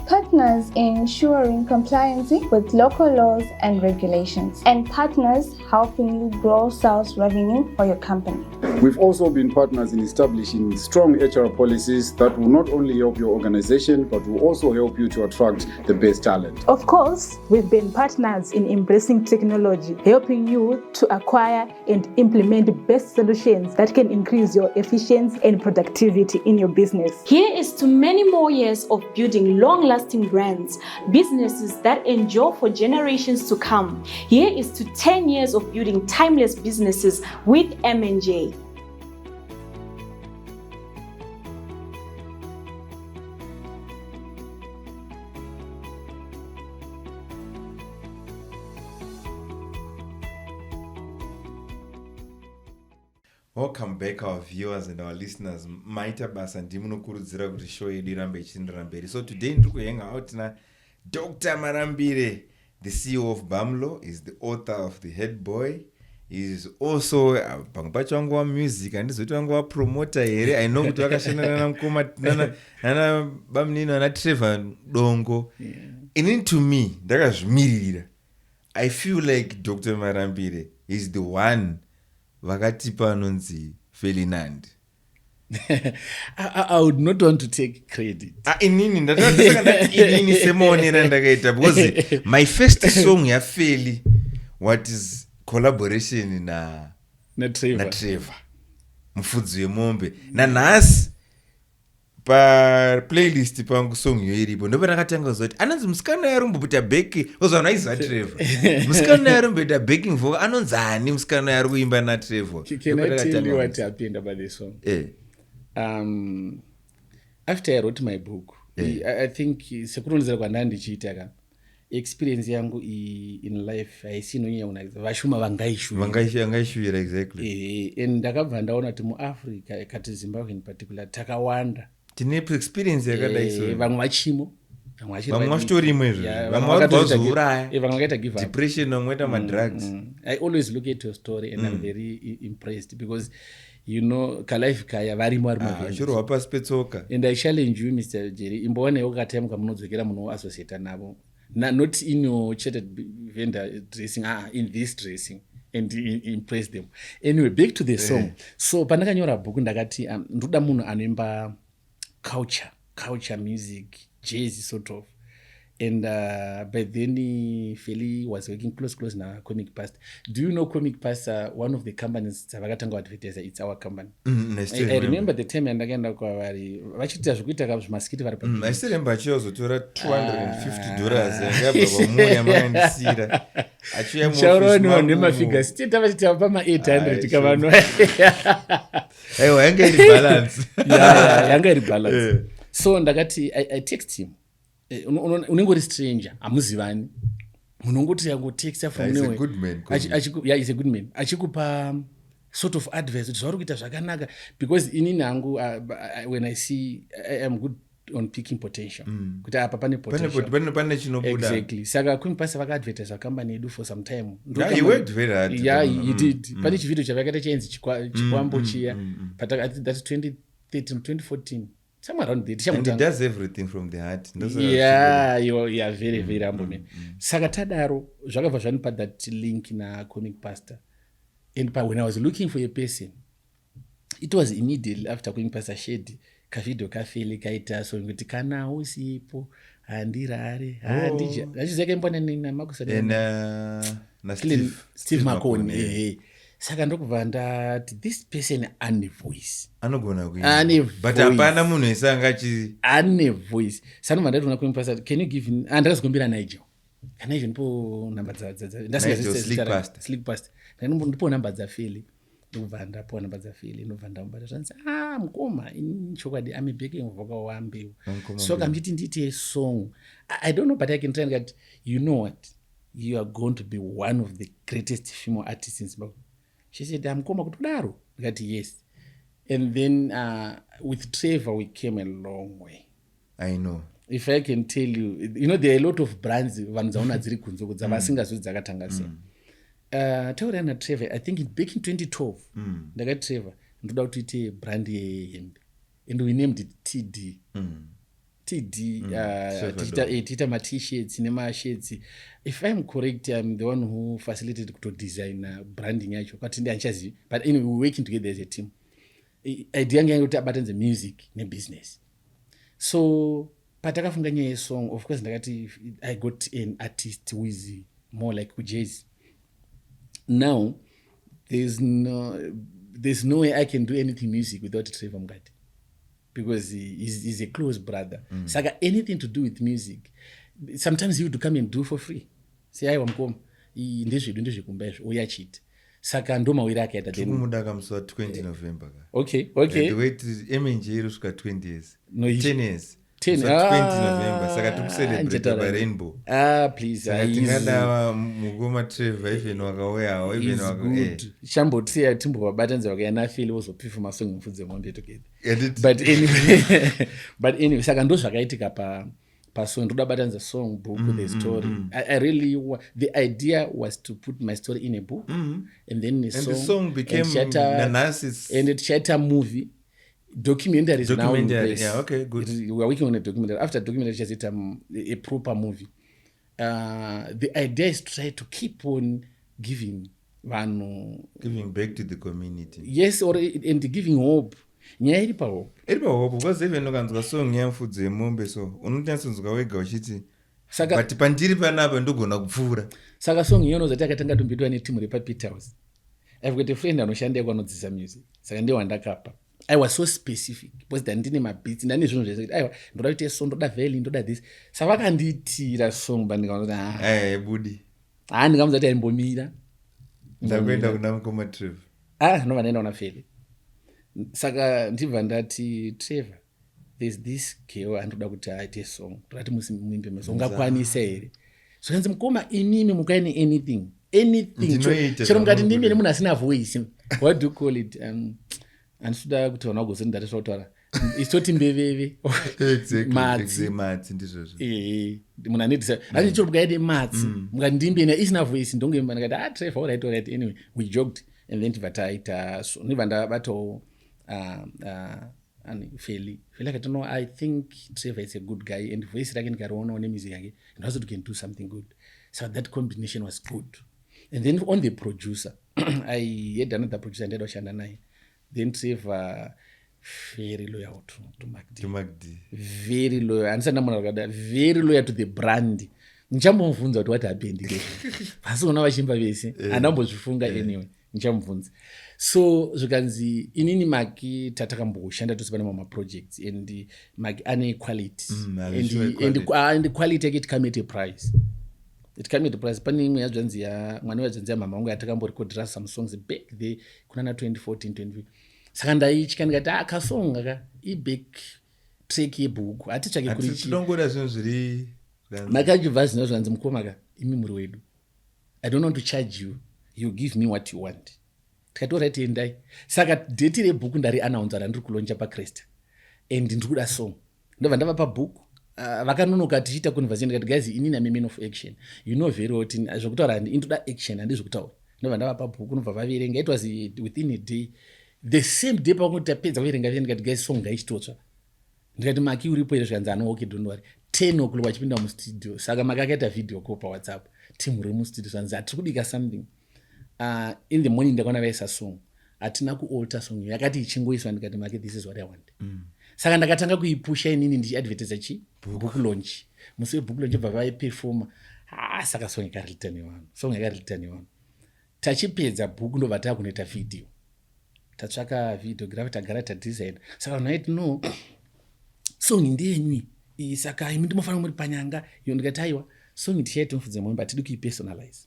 Partners in ensuring compliance with local laws and regulations, and partners helping you grow sales revenue for your company. We've also been partners in establishing strong HR policies that will not only help your organization, but will also help you to attract the best talent. Of course, we've been partners in embracing technology, helping you to acquire and implement the best solutions that can increase your efficiency and productivity in your business. Here is to many more years of building long-lasting brands, businesses that endure for generations to come. Here is to 10 years of building timeless businesses with M&J. Welcome back, our viewers and our listeners. Maita basa ndimunokurudzira kuti show yedu irambe ichienderera mberi. So today ndiri kuhanga out na Dr Marambire, the CEO of Bamlo, is the author of the HerdBoy. He is also pamwe pacho wangu wa music andizoti wangu wa promoter here. I know kuti wakashandana na mkoma nana bamnino ana Trevor Dongo. And to me, ndakazvimirira. I feel like Dr Marambire is the one vakatipa anonzi Ferdinand. I would not want to take credit. Inini ndatasaka ndati inini semonera ndakaita because my first song ya Feli what is collaboration na Trevor mufudzi wemombe na nhasi pa playlist pangu song yo iripo ndopa ndakatanga kuzoti anonzi musikana yarumboita backing ozana aiza Trevor musikana yarumboita backing vocal anonzi ani musikana yari kuimba na Trevor. Can I tell you what happened about this song? After I wrote my book, I think sekuronzera kwandandichiita ka experience yangu in life aisinonya vashuma vangaishuvira exactly. And ndakabva ndaona kuti muAfrica kati Zimbabwe in particular takawanda tine experience yakadai so vamwe vachimo vamwe vachitorimo izvo vamwe vakazouraya vamwe vakaita give up depression vamwe vaita madrugs. I always look at your story and I'm very impressed because you know kalife kaya varimo vari chiro pasi petsoka. And I challenge you Mr. Jerry imbowanewo katime kamunodzokera munoassociate navo not in your chartered vendor dressing in this dressing and impress them. Anyway, back to the song. So pandakanyora bhuku ndakati ndoda munhu anoimba culture music jazz sort of. And by then Feli was working close na Comic Past. Do you know Comic Past? One of the companies Savakatanga advertiser, it's our company. I remember the time ndakaenda kwavari vachiita zvekuita kazvimaskiti vari pa. I still remember chozotora $250 ngabva pamuya makandisira. Achiya mu chauroni vanhu vemafigure state vachita pama 800 kavanhu. Aiwa yanga iri balance. Yanga iri balance. So ndakati I text him. Unenge uri stranger amuzivani munongoti yangotexa from nowhere. He's a good man achikupa sort of advice kuti zvauri kuita zvakanaka because inini hangu when I see I am good on picking potential kuti apa pane potential pane chinobuda exactly saka kumpasa vakaadvertise company yedu for some time. He worked very hard. He did. Pane chivideo chavakaita chainzi chikwambo chiya but that's 2013 2014 somewhere around there. And he does everything from the heart. You are very very humble man. Saka tadaro zvakabva zvanipa that link na Comic Pastor. And when I was looking for a person, it was immediately after Comic Pastor shared kavideo kafeli kaita so ngoti kana usipo handirare handija zvachizeka mbona nina makusana na Steve Makoni. Saka ndokubva ndati this person ane voice anogona kuimba but hapana munhu ese angachi ane voice sanobva ndati una kumpasa can you give ndakazokumbira Nigel ndipo namba dza Sleep Past ndipo namba dzafeli ndokubva ndapo namba dzafeli ndobva ndambata zvanzi mukoma in chokwadi ame backing vocal wambiwa so kamiti nditi a song I don't know but I can try that you know what you are going to be one of the greatest female artists in Zimbabwe. She said, I'm koma kutudaro. I said, yes. And then with Trevor, we came a long way. I know. If I can tell you, you know, there are a lot of brands, vanzaona dziri kunzoko, dzavasinga zvi dzakatanga sei. Taura na Trevor, I think back in 2012, ndakati Trevor, ndoda kuti ite brand yehembe. And we named it TD. TD, tiita ma-t-shirts nema-shirts. If I'm correct, I'm the one who facilitated to design branding yacho. But anyway, we're working together as a team. Idea yangu kuti abatanze music ne-business. So patakafunga nyaya yesong, of course ndakati I got an artist who is more like Jay-Z. Now there's no way I can do anything music without Trevor Mngadi, because he's a close brother. Saka anything to do with music, sometimes he would come and do for free. Say I wamkoma ndezvekumbaizvo uyachita. Saka ndo mawira akaita then tukumudaka musi wa 20 November. Okay. The way to MNJ irusvika 20 years. 10 years. 10 November. Saka tukucelebrate by Rainbow. Please. Saka tingada mugoma Trevor even wakauya even good. Shambotsia timbovabatanza vakaenda feel wozopifuma song mufudze mombe together. But anyway, saka ndo zvakaitika pa song ndoda batanza song book the story. I really the idea was to put my story in a book and then the song became and it shatter movie. Documentary is now in place. Yeah, okay, good. We are working on a documentary. After documentary, just a proper movie. The idea is to try to keep on giving back to the community. Yes, and giving hope. Nyaya iripa hope. Because even nokanzwa song yamfudze yemombe so unotanzwa wega uchiti but pandiri panapa ndogona kupfuura. Saka song iyono zati akatanga tumbidwa neteam repa Pit House. I've got a friend anoshanda kwanodzisa music. Saka ndiye wandakapa. I was so specific because ndine mabeats ndane zvinhu zvese aiwa ndoda kuita song ndoda valley ndoda this saka vakandiitira song bandikaona budi ndingamuzati aimbomira ndakuenda kuna mukoma Trevor nova ndaenda kuna Feli. Saka ndibva ndati Trevor, there's this girl andoda kuti aite song ndati musimwimbe meso ungakwanisa here zvikanzi mukoma imimi mukaine anything chero mukati ndimene munhu asina voice, what do you call it, andisuda kuti vana vagozoti ndati zvautaura isitoti mbeveve matsi ndizvozvo munhu anedisa asi chiro mukaide matsi mukati ndimbene isina voice ndongoimba ndakati Trevor alright anyway we joked and then tibva taita ndibva ndabatawo Feli akati no, I think Trevor is a good guy and voice rake ndikarionawo nemusic yake and also can do something good. So that combination was good. And then on the producer I had another producer and ndashanda naye. Then Trevor very loyal to Magdi. Very loyal. Andisana mwana wakada very loyal to the brand. Nichamubvunza kuti what happened here. Basi una vachimba vese andambozvifunga anyway. Nichamubvunza. So zvikanzi inini Maki tatakamboshanda tose pane mama projects and Maki ane quality and quality yake it come at a price. It came at a price. Pani imwe yazvanzi mwana wazvanzi mama wangu atakamborekodera some songs back there kuna na 2014 2015. Saka ndaichika ndikati akasonga ka back track yebhuku atitsvake kuri chi tinongora zvinhu zviri makachibva zvino zvanzi mukoma ka imi muri wedu, I don't want to charge you, you give me what you want. Tikatora tiendai. Saka date rebhuku ndari announce randiri kulonja paCrest and ndiri kuda song ndobva ndava pabhuku. Vakanonoka tichiita conversation ndikati guys inini am a man of action, you know very well kuti zvokutaura indoda action handizvo kutaura. Ndobva ndava pabhuku nobva vaverenga. It was within a day, the same day pakuti tapedza kuverenga ndikati guys song ngaichitotsva. Ndikati Maki uripo here zvikanzi okay don't worry 10 o'clock wachipinda mustudio. Saka Maki akaita video call pa WhatsApp team iri mustudio zvanzi atiri kubika something. In the morning ndakaona vaisa song hatina kualter song yakati ichingoiswa ndikati Maki this is what I want. Saka ndakatanga kuipusha inini ndichiadvertise book launch. Musi webook launch bva vaiperforma. Saka song yakaritaniwa. Tachipedza book ndobva takunoita video. Tatsvaka videographer tagara tadesign. Saka naiti no song ndeyenywi. Saka imi ndimofanira muri panyanga iyo ndikati aiwa song tichaita mufudze mumba tidi kuipersonalize.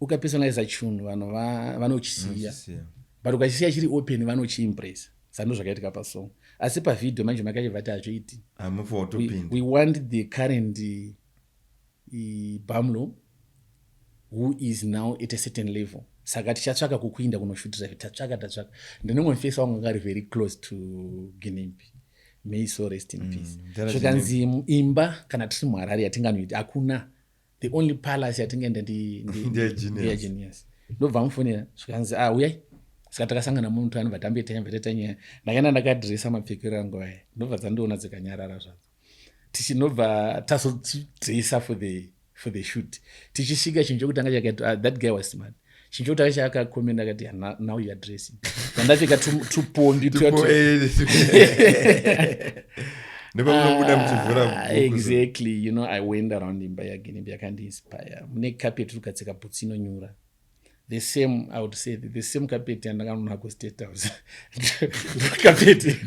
Ukapersonalize chinhu vanhu vanochisiya. But ukachisiya chiri open vanochiimpress. Sando zvakaitika pasong. Asi pavideo manje makachibvati hazviiti. We want the current Bamlo who is now at a certain level. Saka tichatsvaka kukuinda kunoshutira tatsvaka. Ndinongomufesa wangu ngari very close to Ginimbi. May so rest in peace. Zvikanzi imba kana tiri muHarare yatinganoita hakuna. The only palace yatingaenda ndi genius. Ndobva mufonera zvikanzi uyai. Saka takasangana muntu anobva tamboita nyaya ndakaenda ndakadhiresa mapfekero angu aya ndobva dzandiona dzikanyarara zvadzo. tichinobva tazodresa for the shoot tichisvika chinhu chokutanga chakati that guy was smart chinhu chokutanga chaakakomenda akati now you are dressing vandapfeka tupombi exactly, you know, I went around imba yake imba yakandiinspire mune carpet tukatseka bhutsi inonyura the same, I would say the same carpet yandakanoona kuState House carpet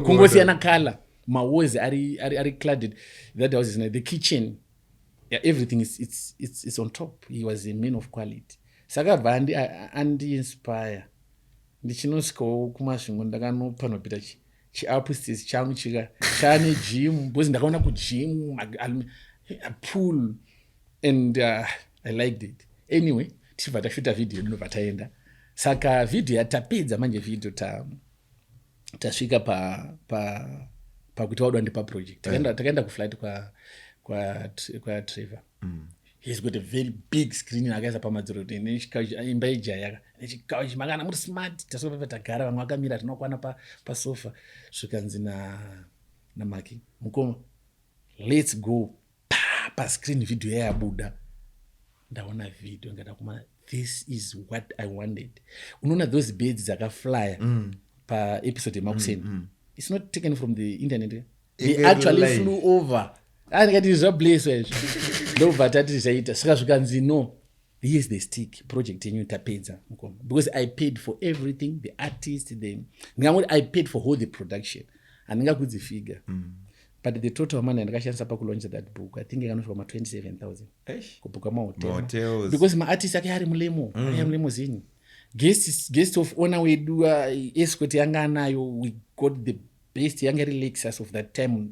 kungosiyana color mawalls ari cladded. That house is nice. The kitchen, yeah, everything it's on top. He was a man of quality. Saka bandi andi inspire ndichinosvikawo kumasvingo ndakanopanoita chiupstairs changu chane gym because ndakaona kugym pool and I liked it. Anyway, tichibva tashuta video ndinobva taenda. Saka video yatapedza manje video tasvika pakuti wadwa ndipa project. Takaenda kuflight kwa Trevor. He's got a very big screen akaisa pamadziro imba ijaya nechikauchi makana muri smart tasvika tagara vamwe vakamira tinokwana pasofa svikanzi na Maki mukoma let's go pascreen video yayabuda ndaona video ngadakumana this is what I wanted. Unoona those beds dzakaflyer paepisode yemakuseni it's not taken from the internet. They actually flew over andikati zvableswa ndobva tati zvaita saka zvikanzi no here's the stick project yenyu tapedza mukoma because I paid for everything, the artist, ndingamuri I paid for all the production handingakudzi figure but the total money ndakashandisa pakulaunch that book I think ikanosvika ma 27,000 kubuka mahotels because maartist ake ari mulemo zini guest of honor wedu escort yanga anayo we got the best younger Lexus of that time.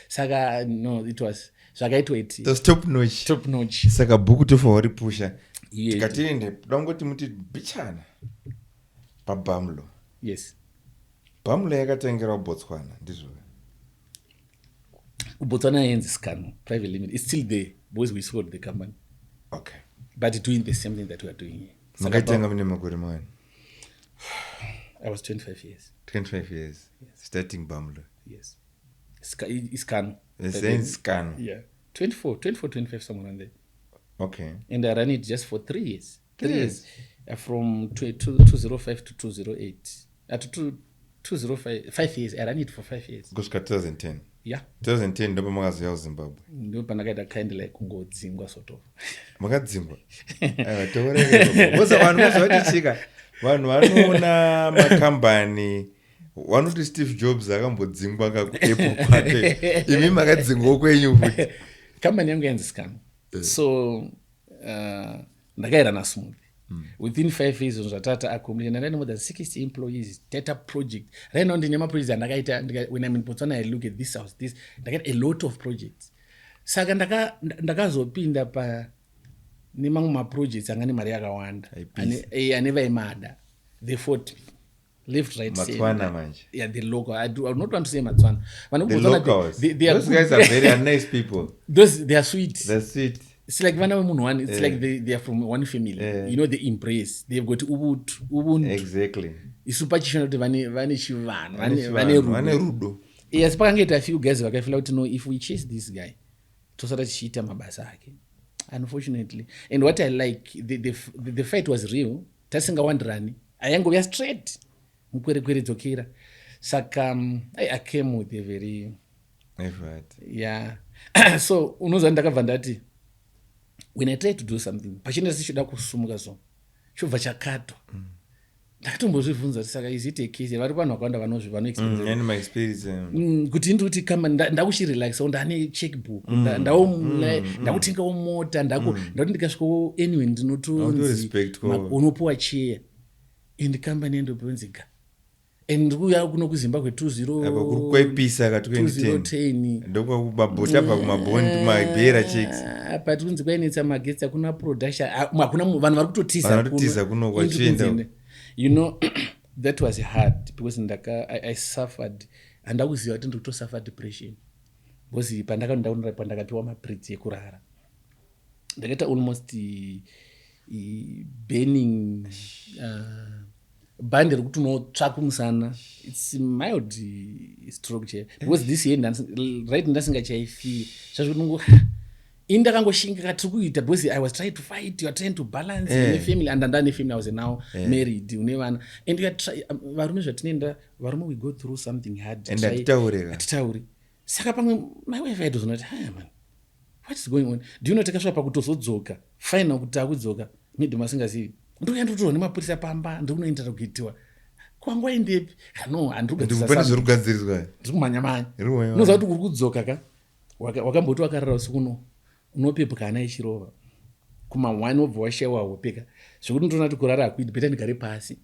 Saka no, it was zvakaitwa it. The top notch. Saka bhuku tofa wari pusha. Tikatende dangoti muti bichana pa Bamlo. Yes. Bamlo yakatengera Botswana ndizvo. Botswana ends scan private limited. It's still there because we sold the company. Okay. But doing the same thing that we are doing here. Makaitenga mune makore mani. I was 25 years. 25 years. Yes. Starting Bamlo. Yes. Scan. It's scan. Yeah. 25, somewhere around there. Okay. And I ran it just for 3 years. 3 years. From 2005 to 2008. To 205, 5 years. I ran it for 5 years. Kusvika 2010. Yeah. 2010 ndopa makazoya kuZimbabwe. Ndopa ndakaita kind like kungodzingwa sort of. Makadzingwa. Aiwa torekerwa. Boza vanhu vazvatichika. Vanhu vanoona makambani vanoti Steve Jobs akambodzingwa kakuapple kwake imi makadzingwa kwenyu futi. Company yangu yanzi Scan. So ndakairana smooth. Within 5 years zvatata accumulate and more than 60 employees, data project. Right now ndine projects andakaita when I'm in Botswana I look at this house this ndakaita a lot of projects. Saka ndakazopinda pa nemamwe maprojects angane mari yakawanda aneva imada they fought me left right Matswana manje. Yeah, the local I not want to say Matswana the locals those guys are very nice people. They are sweet. They're sweet. It's like vana vemunhu one. It's like they are from one family. You know, they embrace. They've got ubuntu. Exactly. Isu pachishona kuti vane chivanhu vane rudo. Yes, pakangoita a few guys vakafila kuti no, if we chase this guy tosara tichiita mabasa ake. Unfortunately, and what I like, the fight was real. Tasingawandirani ayangovya straight mukwere dzokera. Saka I came with a very effort. Yeah. So unoza ndakabva ndati when I try to do something pachine sichoda kusumuka so chobva chakatwa ndakatombozvibvunza saka is it a case vari vanhu vakawanda vanozvivano experience and my experience kuti ndikuti kama ndakuchirelax ndane checkbook ndakutengawo mota ndakuti ndikasvikawo anyway ndinotonzi unopuwa chair and company endobvunziga and ndikuya kuno kuZimbabwe 20 kwepisa ka 2010 ndoko kubabhota pa kumabond maibera checks but kunzi kwainetsa magetsi akuna production akuna vanhu vari kutotiza kuno kwachienda. You know, that was hard because I suffered and ndakuziva kuti ndikutosuffer depression because pandakapiwa maprits ekurara ndakaita almost burning bhandi rekuti unotsvaka musana. It's mild stroke chair because this year right ndasingachaifeel zvazvo indakangoshinga tiri kuita because I was trying to fight, you are trying to balance in family, and ndane family, I was now married une vana, and you are varume zvatinoenda varume, we go through something hard and atitaure saka pamwe my wife had to not, hey man, what is going on, do you know takasvika pakutozodzoka final kuti takudzoka midhom asingazivi ndoyandotorwa nemapurisa pamba ndikunointerrogatiwa kwangu waendepi no andikugadziriswa ndikumhanyamanya unoziva kuti uri kudzoka ka wakamboti wakarara usiku uno unopepuka ana echirova kuma1 wobva washayiwa hopeka zvekuti ndinoona kuti kurara hakuiti beta ndigare pasi.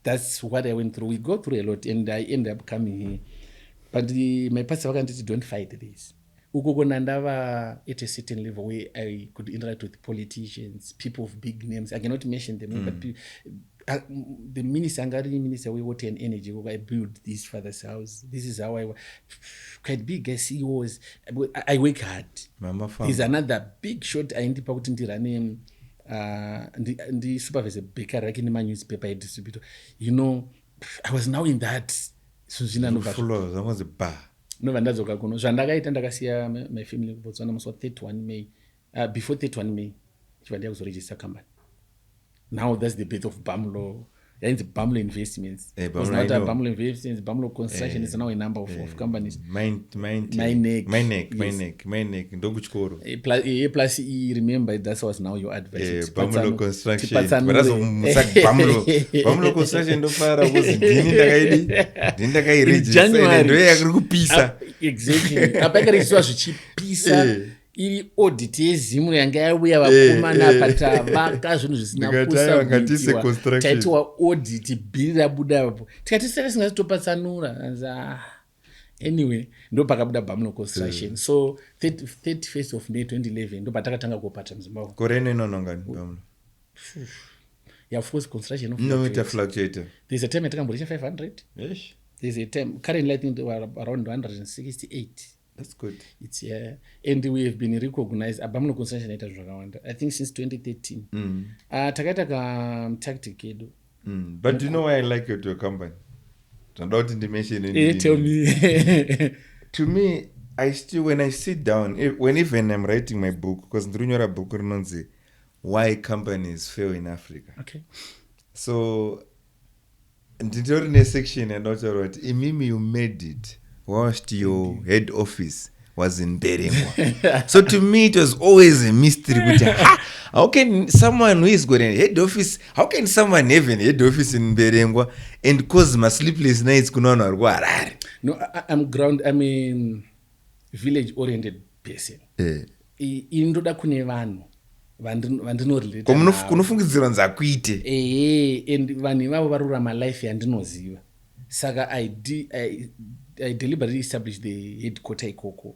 That's what I went through. We go through a lot and I ended up coming here, but my pastor vakanditi don't fight this. Ukoko ndava at a certain level where I could interact with politicians, people of big names. I cannot mention them, but the minister, Angari minister, we water and energy. I built this father's house. This is how I was. Quite big CEOs. I work hard. There's another big shot. I ended up running the supervisor baker, like in my newspaper distributor. You know, I was now in that. That was a bar. No, vandadzoka kuno zvandakaita ndakasiya my family kubotswana musi wa 31 May. Before 31 May chivandi yakuzoregister company. Now that's the birth of Bamlo. It's Bamlo Investments. It's not a Bamlo Investments. Bamlo Construction is now a number of companies. My neck. Plus, remember that was now your advice. Bamlo Construction. Bamlo Construction. Exactly. Apaka riswa zvichipisa. Iri audit yezimu yanga yauya vakomana patavaka zvinhu zvisina kusa taitiwa audit bhiri rabuda apo tikati saka singazotopatsanura anyway ndo pakabuda Bamlo Construction. So 31st of May 2011 ndo patakatanga kupata muZimbabwe. Koreno inonongani Bamlo? Yeah, of course construction no it fluctuated. There's a time atakamborecha 500. Yes. There's a time currently I think they were around 168. That's good. It's and we have been recognized. Bamlo Construction ita zvakawanda. I think since 2013. Takaita ka tactic edu. But do you know why I like your company? Don't mention anything. Tell me. To me, I still when I sit down, even I'm writing my book, because ndrunyora book rinonzi why companies fail in Africa. Okay. So nditori ne section and not what imimi you made it. Whilst your head office was in Berengwa. So to me, it was always a mystery. How can someone who is going to head office, how can someone have a head office in Berengwa and cause my sleepless nights? No, I'm a village-oriented person. Indoda kune vanhu vandinorelate navo. Kunofungidzira nzakuite. And vanhu ivavo varurama life yandinoziva. Saka I deliberately established the headquarter ikoko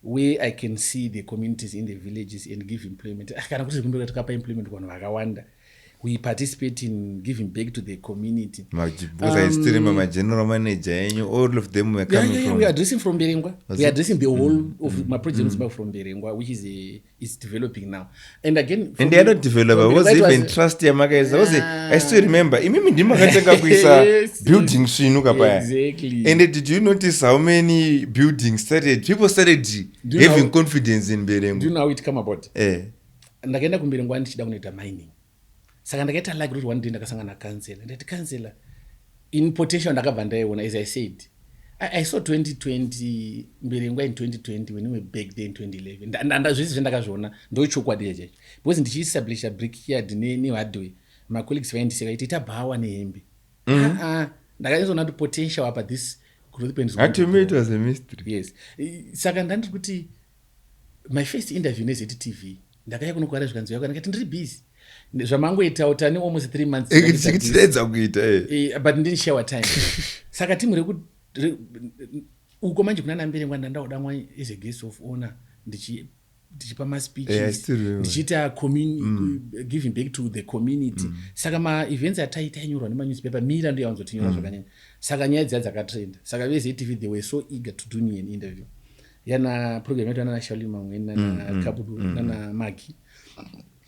where I can see the communities in the villages and give employment. Kana kuti kumbira takapa employment kuvanhu vakawanda. We participate in giving back to the community. Because I still remember my general manager and all of them were coming from. We are addressing from Berengwa. We are addressing the whole of my project from Berengwa, which is developing now. And again, and they are not developers. Was even trust your magaza. I still remember. Imimi ndima katanga kuisa buildings shinuka paya. Exactly. And did you notice how many buildings started? People started having confidence in Berengwa. Do you know how it come about? Ndakaenda kuMberengwa ndichida kunoita mining. Saka ndakaita like kuti one day ndakasangana kansela ndati kansela in potential ndakabva ndaiona. As I said, I saw 2020 Berengwa in 2020 when we were back there in 2011 zvese zvendakazviona ndochokwadi yechecho because ndichiestablisha brickyard nehardware my colleagues vaindiseka iti tabhawa nehembe ndakazoona kuti potential apa this growth plan to me it was a mystery. Yes. Saka ndandiri kuti my first interview neZTV ndakaya kunokuvara zvikanzwira ndakati ndiri busy zvamangoitawo ne almost 3 months ndidza kuita but ndini share time. Saka timu reku uko manje kuna Berengwa ndandaoda mwa as a guest of honor ndichipa ma speeches ndichita giving back to the community. Saka ma events ataita nyorwa nema newspaper mira ndo yawanzotinyora zvakanyanya. Saka nyaya dzakatrend. Saka veZTV they were so eager to do me an interview. Yana program yetu na Shalima Mwena na Kabudu na Maki.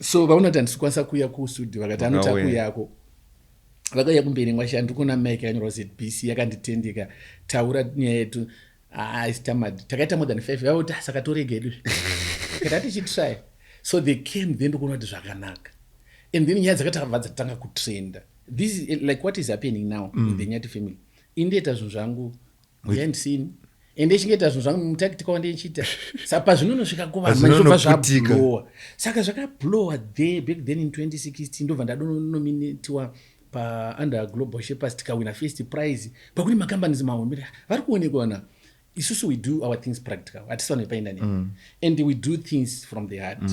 So vaunati handisikwanisa kuuya kustudio vakati anota kuyako vakauya kumberi ngwashandi kuna mike yanyorwa ZBC yakanditendeka taura nyaya yetu isitamadi takaita more than 5 vauti saka toregedu kada tichitry. So they came then kuona kuti zvakanaka, and then nyaya dzakatanga dzatanga kutrenda. This is like what is happening now with the Nyati family. Indeta zvinhu zvangu behind scene ende chingeta zvinhu zvangu mutactical ndechita sapa zvinonosvika kuva mazvobva zvablowa. Saka zvakablowa there back then in 2016 ndobva ndadonominatiwa under Global Shapers tikawina first prize pakuni macompanies mahomera vari kuonekwa na isusu we do our things practical atisana painda nini and we do things from the heart.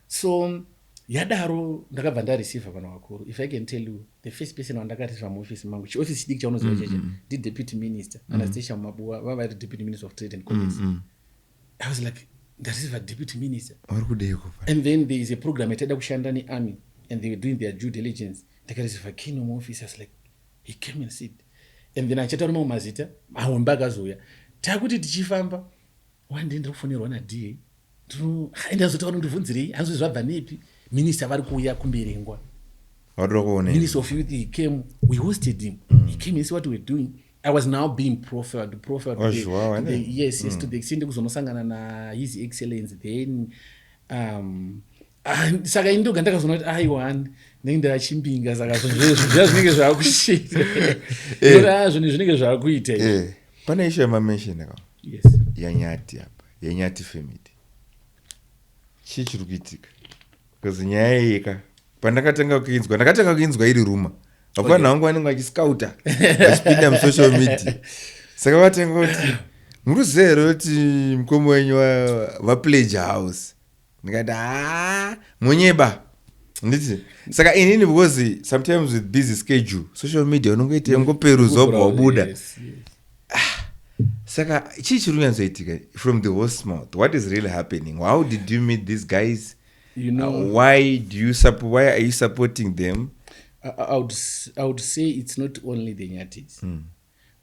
So yadaro ndakabva ndareceive vanhu vakuru. If I can tell you the first person wandakareceive muoffice mangu chioffice chidiki chaunoziva cheche ndi deputy minister Anastasia Mabuwa vava vari deputy minister of trade and commerce. I was like ndareceive a deputy minister and then there is a program yataida kushanda nearmy and they were doing their due diligence. Ndakareceive kino muoffice. I was like he came and sit and then achataura mamwe mazita mahomba akazoya takuti tichifamba wande ndiri kufonерwa naDA ndazotaura ndibvunzirei hanzi zvabva nepi minister vari kuuya kumberengwa. Minister of youth he came, we hosted him. He came and see what we were doing. I was now being profiled yes to the extent kuzonosangana na his excellence then saka indoga ndakazonoti aiwani nenda chimbinga saka zvinenge zvakushita zvinenge zvakuita pane isho yamamention ka yes yanyati apa yenyati family chichiri kuitika because nyaya yeka pandakatanga kuinzwa iri ruma vafana vangu vanenge vachiscouta vachipinda musocial media saka vatanga kuti muruzero kuti mukoma wenyu vapledge house ndikati munyeba nditi saka inini because sometimes with busy schedule social media unongoita ungoperuza wabva wabuda saka chichiri kunyanzoitika from the horse mouth. What is really happening? How did you meet these guys? You know, why are you supporting them? I would say it's not only the Nyatis.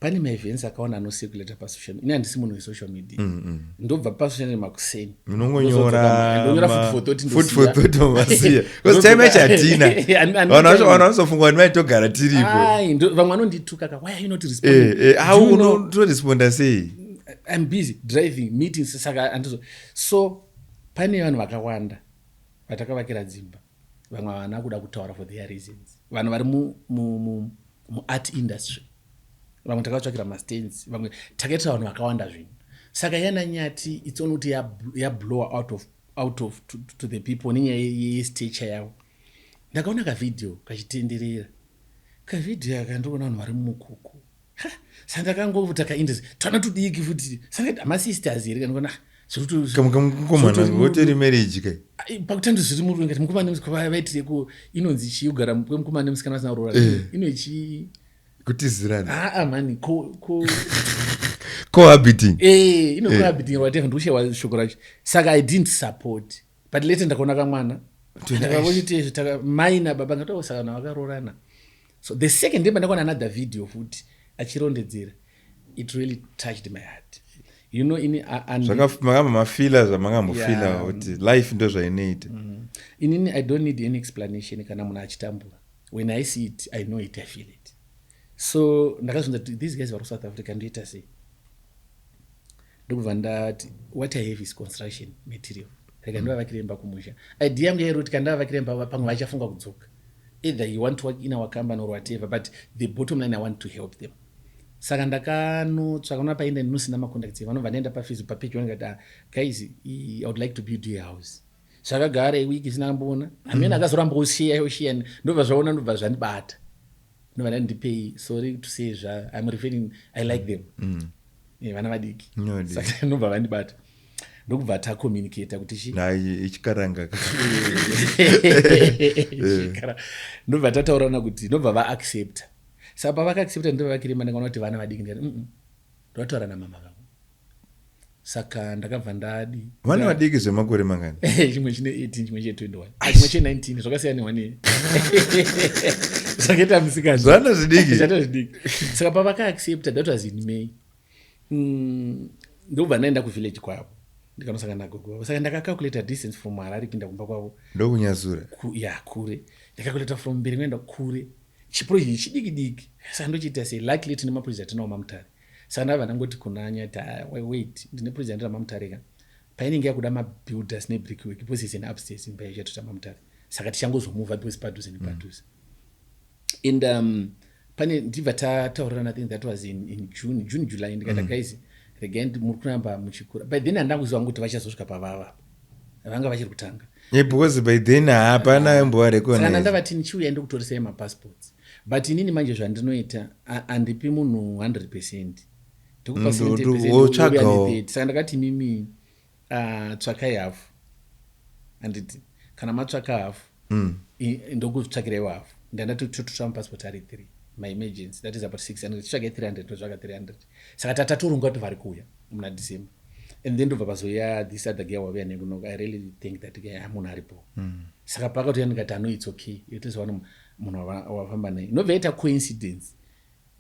Pani my events akaona anosirculate pa social media. Ina handisi munhu we-social media. Ndobva pa social media makuseni. Ndongonyora food for thought masiya. Because time chatina. Vanozofungwa kuti maitogara tiripo. Vamwe vanondituka ka why are you not responding? How to respond say? I'm busy driving meetings saka andizo. So pane vanhu vakawanda vatakavakira dzimba. Vamwe vana kuda kutaura for their reasons. Vanhu vari mu art industry. Vamwe takatsvakira mastands, vamwe takaita vanhu vakawanda zvinhu. Saka yana Nyati it's only kuti ya blow out of to the people nenyaya yestature yavo. Ndakaona kavidhio kachitenderera. Kavidhio akandoona vanhu vari mukuku. Saka ndakangovuta kaindus. Twana tudiki futi. Saka amasisters here kanona kamukomana hotel marriage kai. Pakutando zviri muri ngati mukomana musikwa vaitire ku inonzi chiyugara mukomana musikana asina rora. Inochi kutizirana mani cohabiting cohabiting whatever ndoshewa shoko racho. Saka I didn't support but later ndakaona kamwana ndakavochiti mai nababa ngatosaka na vakarorana. So the second day ndakaona another video futi achirondedzera, it really touched my heart. You know, in mafila zvamangambofila kuti life ndo zvainoita. Inini I don't need any explanation kana munhu achitambura. When I see it I know it, I feel it. So ndakazonda these guys vari South Africa ndoita sei ndokubva ndati what I have is construction material. Rega ndovakira imba kumusha. Idea yangu yairo kuti kandavakira imba pamwe vachafunga kudzoka. Either you want to work in our company or whatever, but the bottom line I want to help them. Saka ndakanotsvaka paenda ndinosina macontacts vanobva ndaenda pafacebook papage vanongati guys I would like to build your house. Zvakagara wiki isina kumboona amene akazoramba kushare ndobva zvaona ndobva zvandibata. No, I didn't pay. Sorry to say, I'm referring. I like them. Vana vadiki. Saka no bavandi but. Ndokubva ta communicate kuti chi. Na ichikaranga. Ndobva tataurana kuti ndobva va accept. Saka vaka accept ndobva vakirema ndakaona kuti vana vadiki ndiri. Ndotaura na mama vangu. Saka ndakabva ndadi. Vana vadiki zvemakore mangani? Chimwe chine 18, chimwe chine 21. Chimwe chine 19. Zvakasiyana wani. Saketa msikana. Zvana zvidiki. Saka pavaka accept that was in May. Ndobva naenda ku village kwavo. Ndikanosanga nagogo. Saka ndakacalculate distance from Harare kuenda kumba kwavo. Ndokunyazura. Kure. Ndakacalculate from Mbere kuenda kure. chiproject chidiki saka ndochiita sei luckily tine maproject atinawo mamutare saka ndabva ndangoti kuna Nyati wait ndine project ndira mamutare ka painenge yakuda mabuilders nebrickwork because it's an upstairs imba yachatota mamutare saka tichangozomova because padhuze nepadhuze and pane ndibva tataurirana, I think that was in June July, ndikati guys regai muri kuramba muchikura. By then handakuziva kuti vachazosvika pavava vanga vachiri kutanga because by then hapana mboa recognize. Saka ndavati ndichiuya ndokutorisai mapassports but inini manje zvandinoita handipi munhu 100%, ndikupa 70%. Saka ndakati mimi tsvakai hafu, handiti kana matsvaka hafu ndokutsvakiraiwo hafu. Ndandatototora mapassport ari 3 my emergency, that is about 600, tsvake 300 ndotsvaka 300. Saka tataturunga kuti vari kuuya muna December. And then ndobva pazoya this other guy wavia nekunoka. I really think that guy munhu aripo. Saka pakatoya ndikati no, it's okay, yotoziwana munhu wafamba naye. Nobvaita coincidence,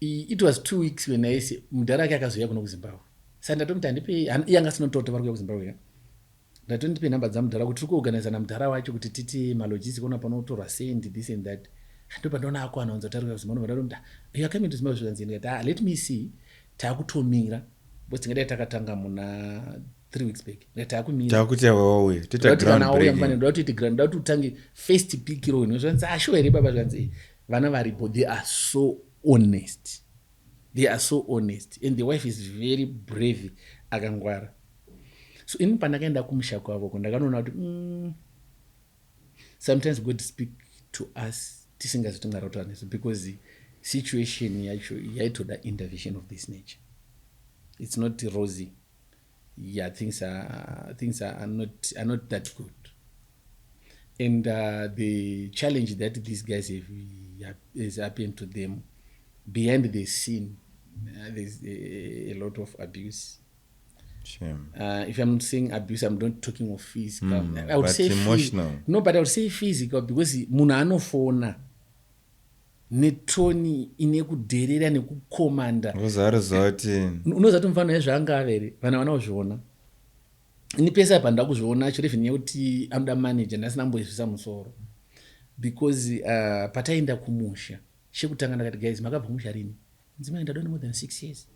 it was 2 weeks when I say mudhara ake akazoya kuno kuZimbabwe. Saka ndatomiti handipe yanga sinotota vari kuya kuZimbabwe ka. Ndatondipe namba dzamudhara kuti tiri kuorganiza namudhara wacho kuti titi malogistic ona panotorwa send this and that. Ndopa ndona ako anaunza taruka kuZimbabwe ndatomiti you are coming to Zimbabwe zvanzi ndikati let me see takutomira because tingada takatanga muna 3 weeks back takumira takuti wawe tita ground breaking ndokuti ground ndokutangi first pick ro inozvanzi sure here baba zvanzi vana varipo they are so honest and the wife is very brave akangwara. So in pandakaenda kumusha kwavo ndakanoona kuti sometimes God speak to us tisingazoti ngarotaura nesu because situation yacho yaitoda intervention of this nature. It's not rosy. Yeah, things are not that good. And the challenge that these guys has happened to them behind the scene, there's a lot of abuse. Shame. If I'm saying abuse, I'm not talking of physical. I would but say emotional. No, but I would say physical because munhu anofona netoni ine kudherera nekukomanda. Unozati mfano wezvanga avere vana vanozviona. Ini pesa panda kuzviona chero even yekuti amda manager ndasina mbozvisa musoro because pataenda kumusha shekutanga ndakati guys makabva kumusha rini nzima ndadona more than 6 years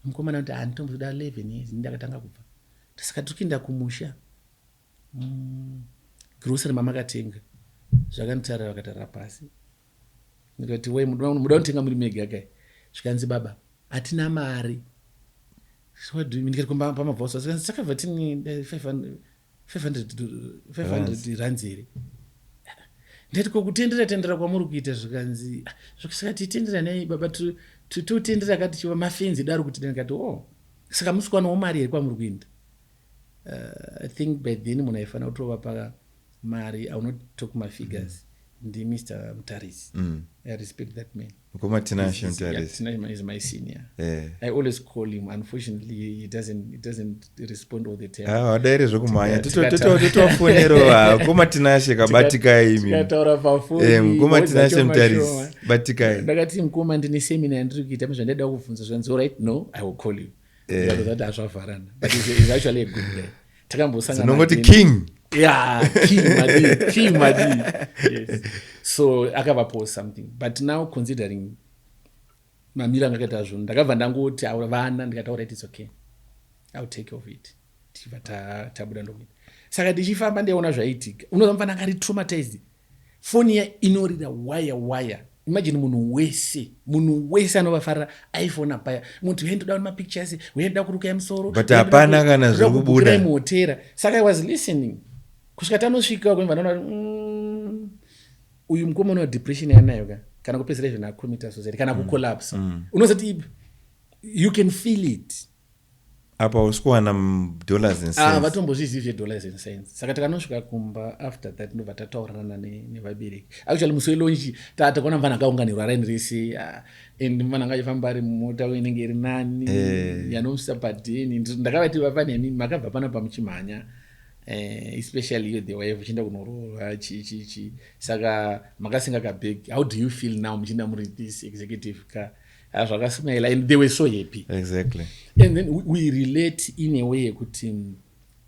mukomana kuti antomboda 11 years ndakatanga kubva saka tukinda kumusha grocery mama katenga zvakantara vakatara pasi ndikati we muda kutenga muri mega kai zvikanzi baba atina mari. So what do you mean? Ndikati pamabhosa saka vatini 500 rands here. Ndati kokutendera kwamuri kuita zvikanzi zvakasaka titendera nei baba tutendera kati chiva mafenzi daro kuti ndikati saka musikwana mari here kwamuri kuenda. I think by then munhu aifana kutova pa mari. I will not talk my figures. Ndi Mr. Mutaris. I respect that man. Tinashe Mutaris. Tinashe is my senior. I always call him. Unfortunately, he doesn't respond all the time. Adaire zvokumhanya. Titofonero koma Tinashe kabatika imi. Tikataura pafoni. Koma Tinashe Mutaris batika. Ndakati mukoma ndine seminar ndiri kuita zvandada kuvhunza zvanzi right no I will call you. Because that azvavarana. But he's actually a good guy. Takambosangana. Nongoti king. Yeah, King Madi. Yes. So akava post something. But now considering mamira ngakaita zvinhu ndakabva ndangoti vana ndikataura it's okay. I'll take care of it. Tabuda ndokuita. Saka ndichifamba ndiona zvaitika. Unozamfana ngari traumatized. Phone ya inorira wire. Imagine munhu wese anovafarira iPhone apaya. Muntu uyendoda ma pictures, uyenda kuruka yamusoro. But hapana kana zvokubuda. Motera. Saka I was listening. Kusvika tanosvika kwemvana uyu mukomana depression yanayo kana kupedzera izvo na commit society kana ku collapse. Unozati you can feel it. Apa usikuwana dollars and cents. Vatombozvizivye dollars and cents. Saka takanosvika kumba after that ndobva tataurana nevabereki. Actually musi welonji takaona mvana akaunganirwa raini rese and mvana angachifamba ari mumota inenge iri nani yanomusa padheni. Ndakavati vapane mimi makabva pana pamuchimhanya. Especially you the wife uchinda kunorohwa chi saka makasinga kabeg. How do you feel now muchinda muri this executive ka zvakasmaila and they were so happy. Exactly. And then we relate in a way kuti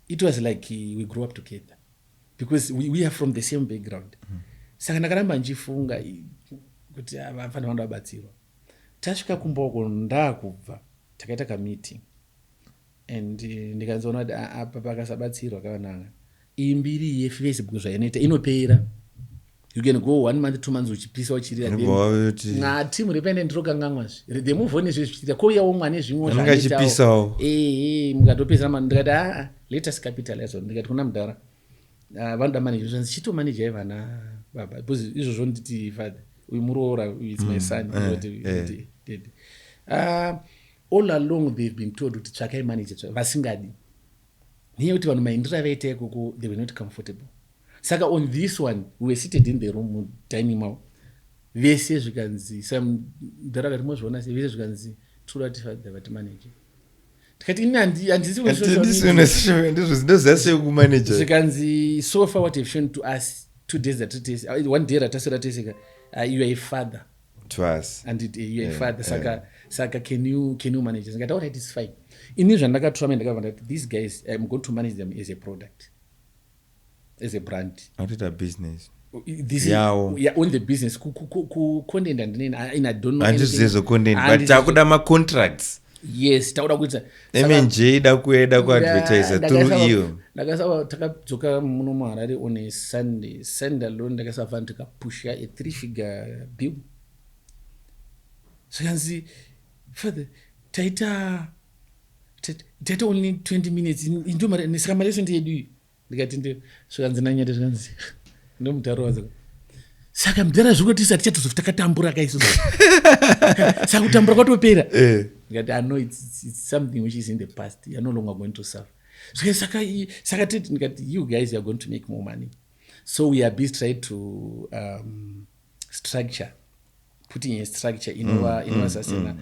it was like we grew up together because we are from the same background. Saka ndakaramba njifunga kuti vafana vanda vabatsirwa. Tasvika kumboko ndakubva takaita kameeting and ndikanzoona kuti apa pakasabatsirwa kavananga imbiri yefacebook zvainoita inopera. You can go 1 month 2 months uchipisa uchirira na team repende ndrokangamwazve the move on izvichita ko yawo mwana zvimwe zvaitawo mukatopesa ndikati let us capitalize ndikati kuna mudhara vanoda manager zvanzi chito manager ivana baba because izvozvo nditi father uyu muroora it's my son all along they've been told kuti tsvakai manager vasingadi niye kuti vanhu maindira vaita ikoko they were not comfortable. Saka on this one we were seated in the room dining hall vese zvikanzi some ndara kuti mozviona sei vese zvikanzi tura tifadza vati manager tikati ini handisi ndizvo kumanager zvikanzi so far what have shown to us 2 days that it is 1 day ratasira tesika you are a father to us and you are a father saka can you manage ngati all right is fine ini zvandakatura ndakabva that these guys I'm going to manage them as a product, as a brand, out of a business. This is on the business content and I don't know anything content but takuda ma contracts. Yes, takuda kuita MNJ da kueda ku advertiser through you. Ndakasava takadzoka muno muHarare on a Sunday alone ndakasava ndikapusha a 3-figure bill. So kanzi further taita only 20 minutes into nisika lesson yedu ndikati ndi zvikanzi nanyati zvikanzi ndomutaroza saka mudhara zvikuti tisati chatozofita katambura kaiso saka kutambura kwatopera ndikati I know it's something which is in the past, you're no longer going to serve. So saka titi ndikati you guys are going to make more money, so we are busy trying to structure, putting a structure inova sasina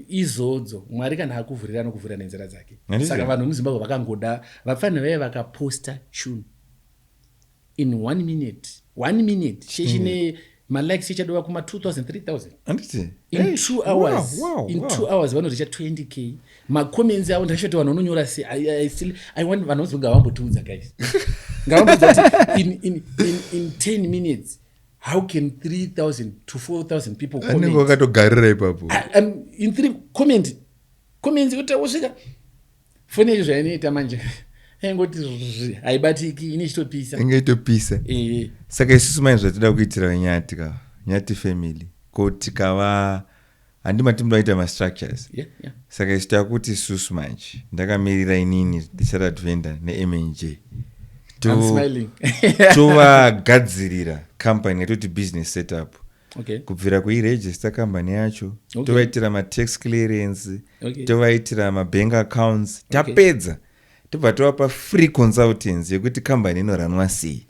izodzo mwari kana akuvhurira anokuvhurira nenzira dzake. Saka vanhu muZimbabwe vakangoda vafana vaya vakaposta chunu in 1 minute sheshine malikes ichadova kuma 2000 3000 in 2 hours. In 2 hours vanorecha 20k macomments avo ndakashota vanhu vanonyora sei I want vanhu vazonga vambotiudza guys ngavambodza kuti in 10 minutes how can 3000 to 4000 people comment? Anenge wakatogarira ipapo in 3 comments kuti usvika foni izvo zvainoita manje ngoti haibatiki inichitopisa ingaitopisa. Saka isusu mai zvatida kuitira Nyati family kuti kava handimati munoita ma-structures. Saka isu takuti isusu manje ndakamirira inini the chartered vendor neMNJ tovagadzirira company yatoti business setup, kubvira kuiregister company yacho, tovaitira ma-tax clearance, tovaitira ma-bank accounts, tapedza tobva tovapa free consultants yekuti company inoranwa sei.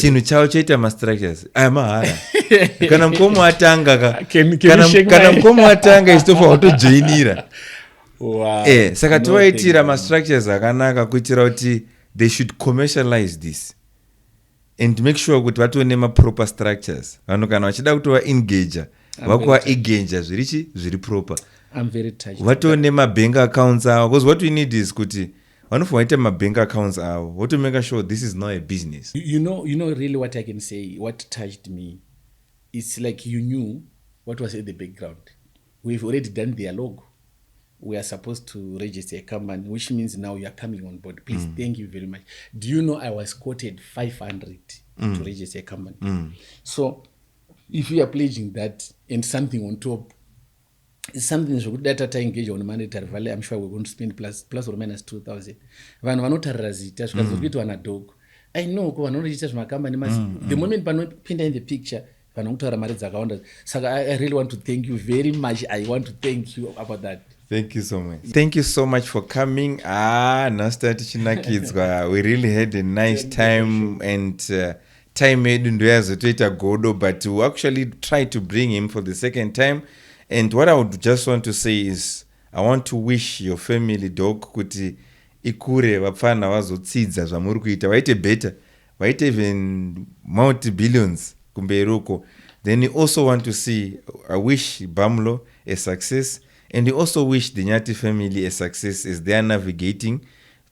Chinhu chavo choita ma-structures amahara kana mukomo atanga ichitofa kutojoinira. Saka tovaitira ma-structures akanaka kuitira kuti they should commercialize this and make sure kuti vatone ma-proper structures. Vanhu kana vachida kuti va-engager vakuva-engager zviri proper. Vatone ma-bank accounts avo, because what we need is kuti vanofanira vaita ma-bank accounts avo what to make sure this is not a business. You know really what I can say, what touched me, it's like you knew what was at the background. We've already done their logo. We are supposed to register a company, which means now you are coming on board. Please, thank you very much. Do you know I was quoted 500 to register a company? So if you are pledging that and something on top, it's something that I engage on monetary value, I'm sure we're going to spend plus or minus 2,000. Vanhu vanotarira zita zvikazokuitwa nadog. I know vanoregister zvimakambani masi. The moment panopinda in the picture, vanhu kutaura mari dzakawanda. Saka I really want to thank you very much. I want to thank you about that. Thank you so much. Thank you so much for coming. Nastati chinakidzwa. We really had a nice time and time yedu ndo yazotoita godo, but we actually tried to bring him for the second time. And what I would just want to say is I want to wish your family dog kuti ikure vapfana vazotsidza zvamuri kuita vaite better, vaite even multi-billions kumberuko. Then you also want to see, I wish Bamlo a success, and you also wish the Nyati family a success as they are navigating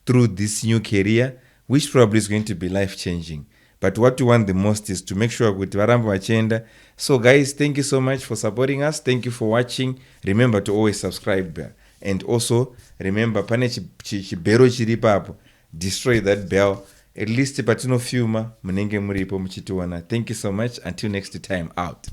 through this new career, which probably is going to be life-changing. but what we want the most is to make sure kuti varamba vachienda. So guys, thank you so much for supporting us. Thank you for watching. Remember to always subscribe, and also remember pane chibhero chiri papo, destroy that bell. At least patinofuma munenge muripo muchitiwana. Thank you so much. Until next time, out.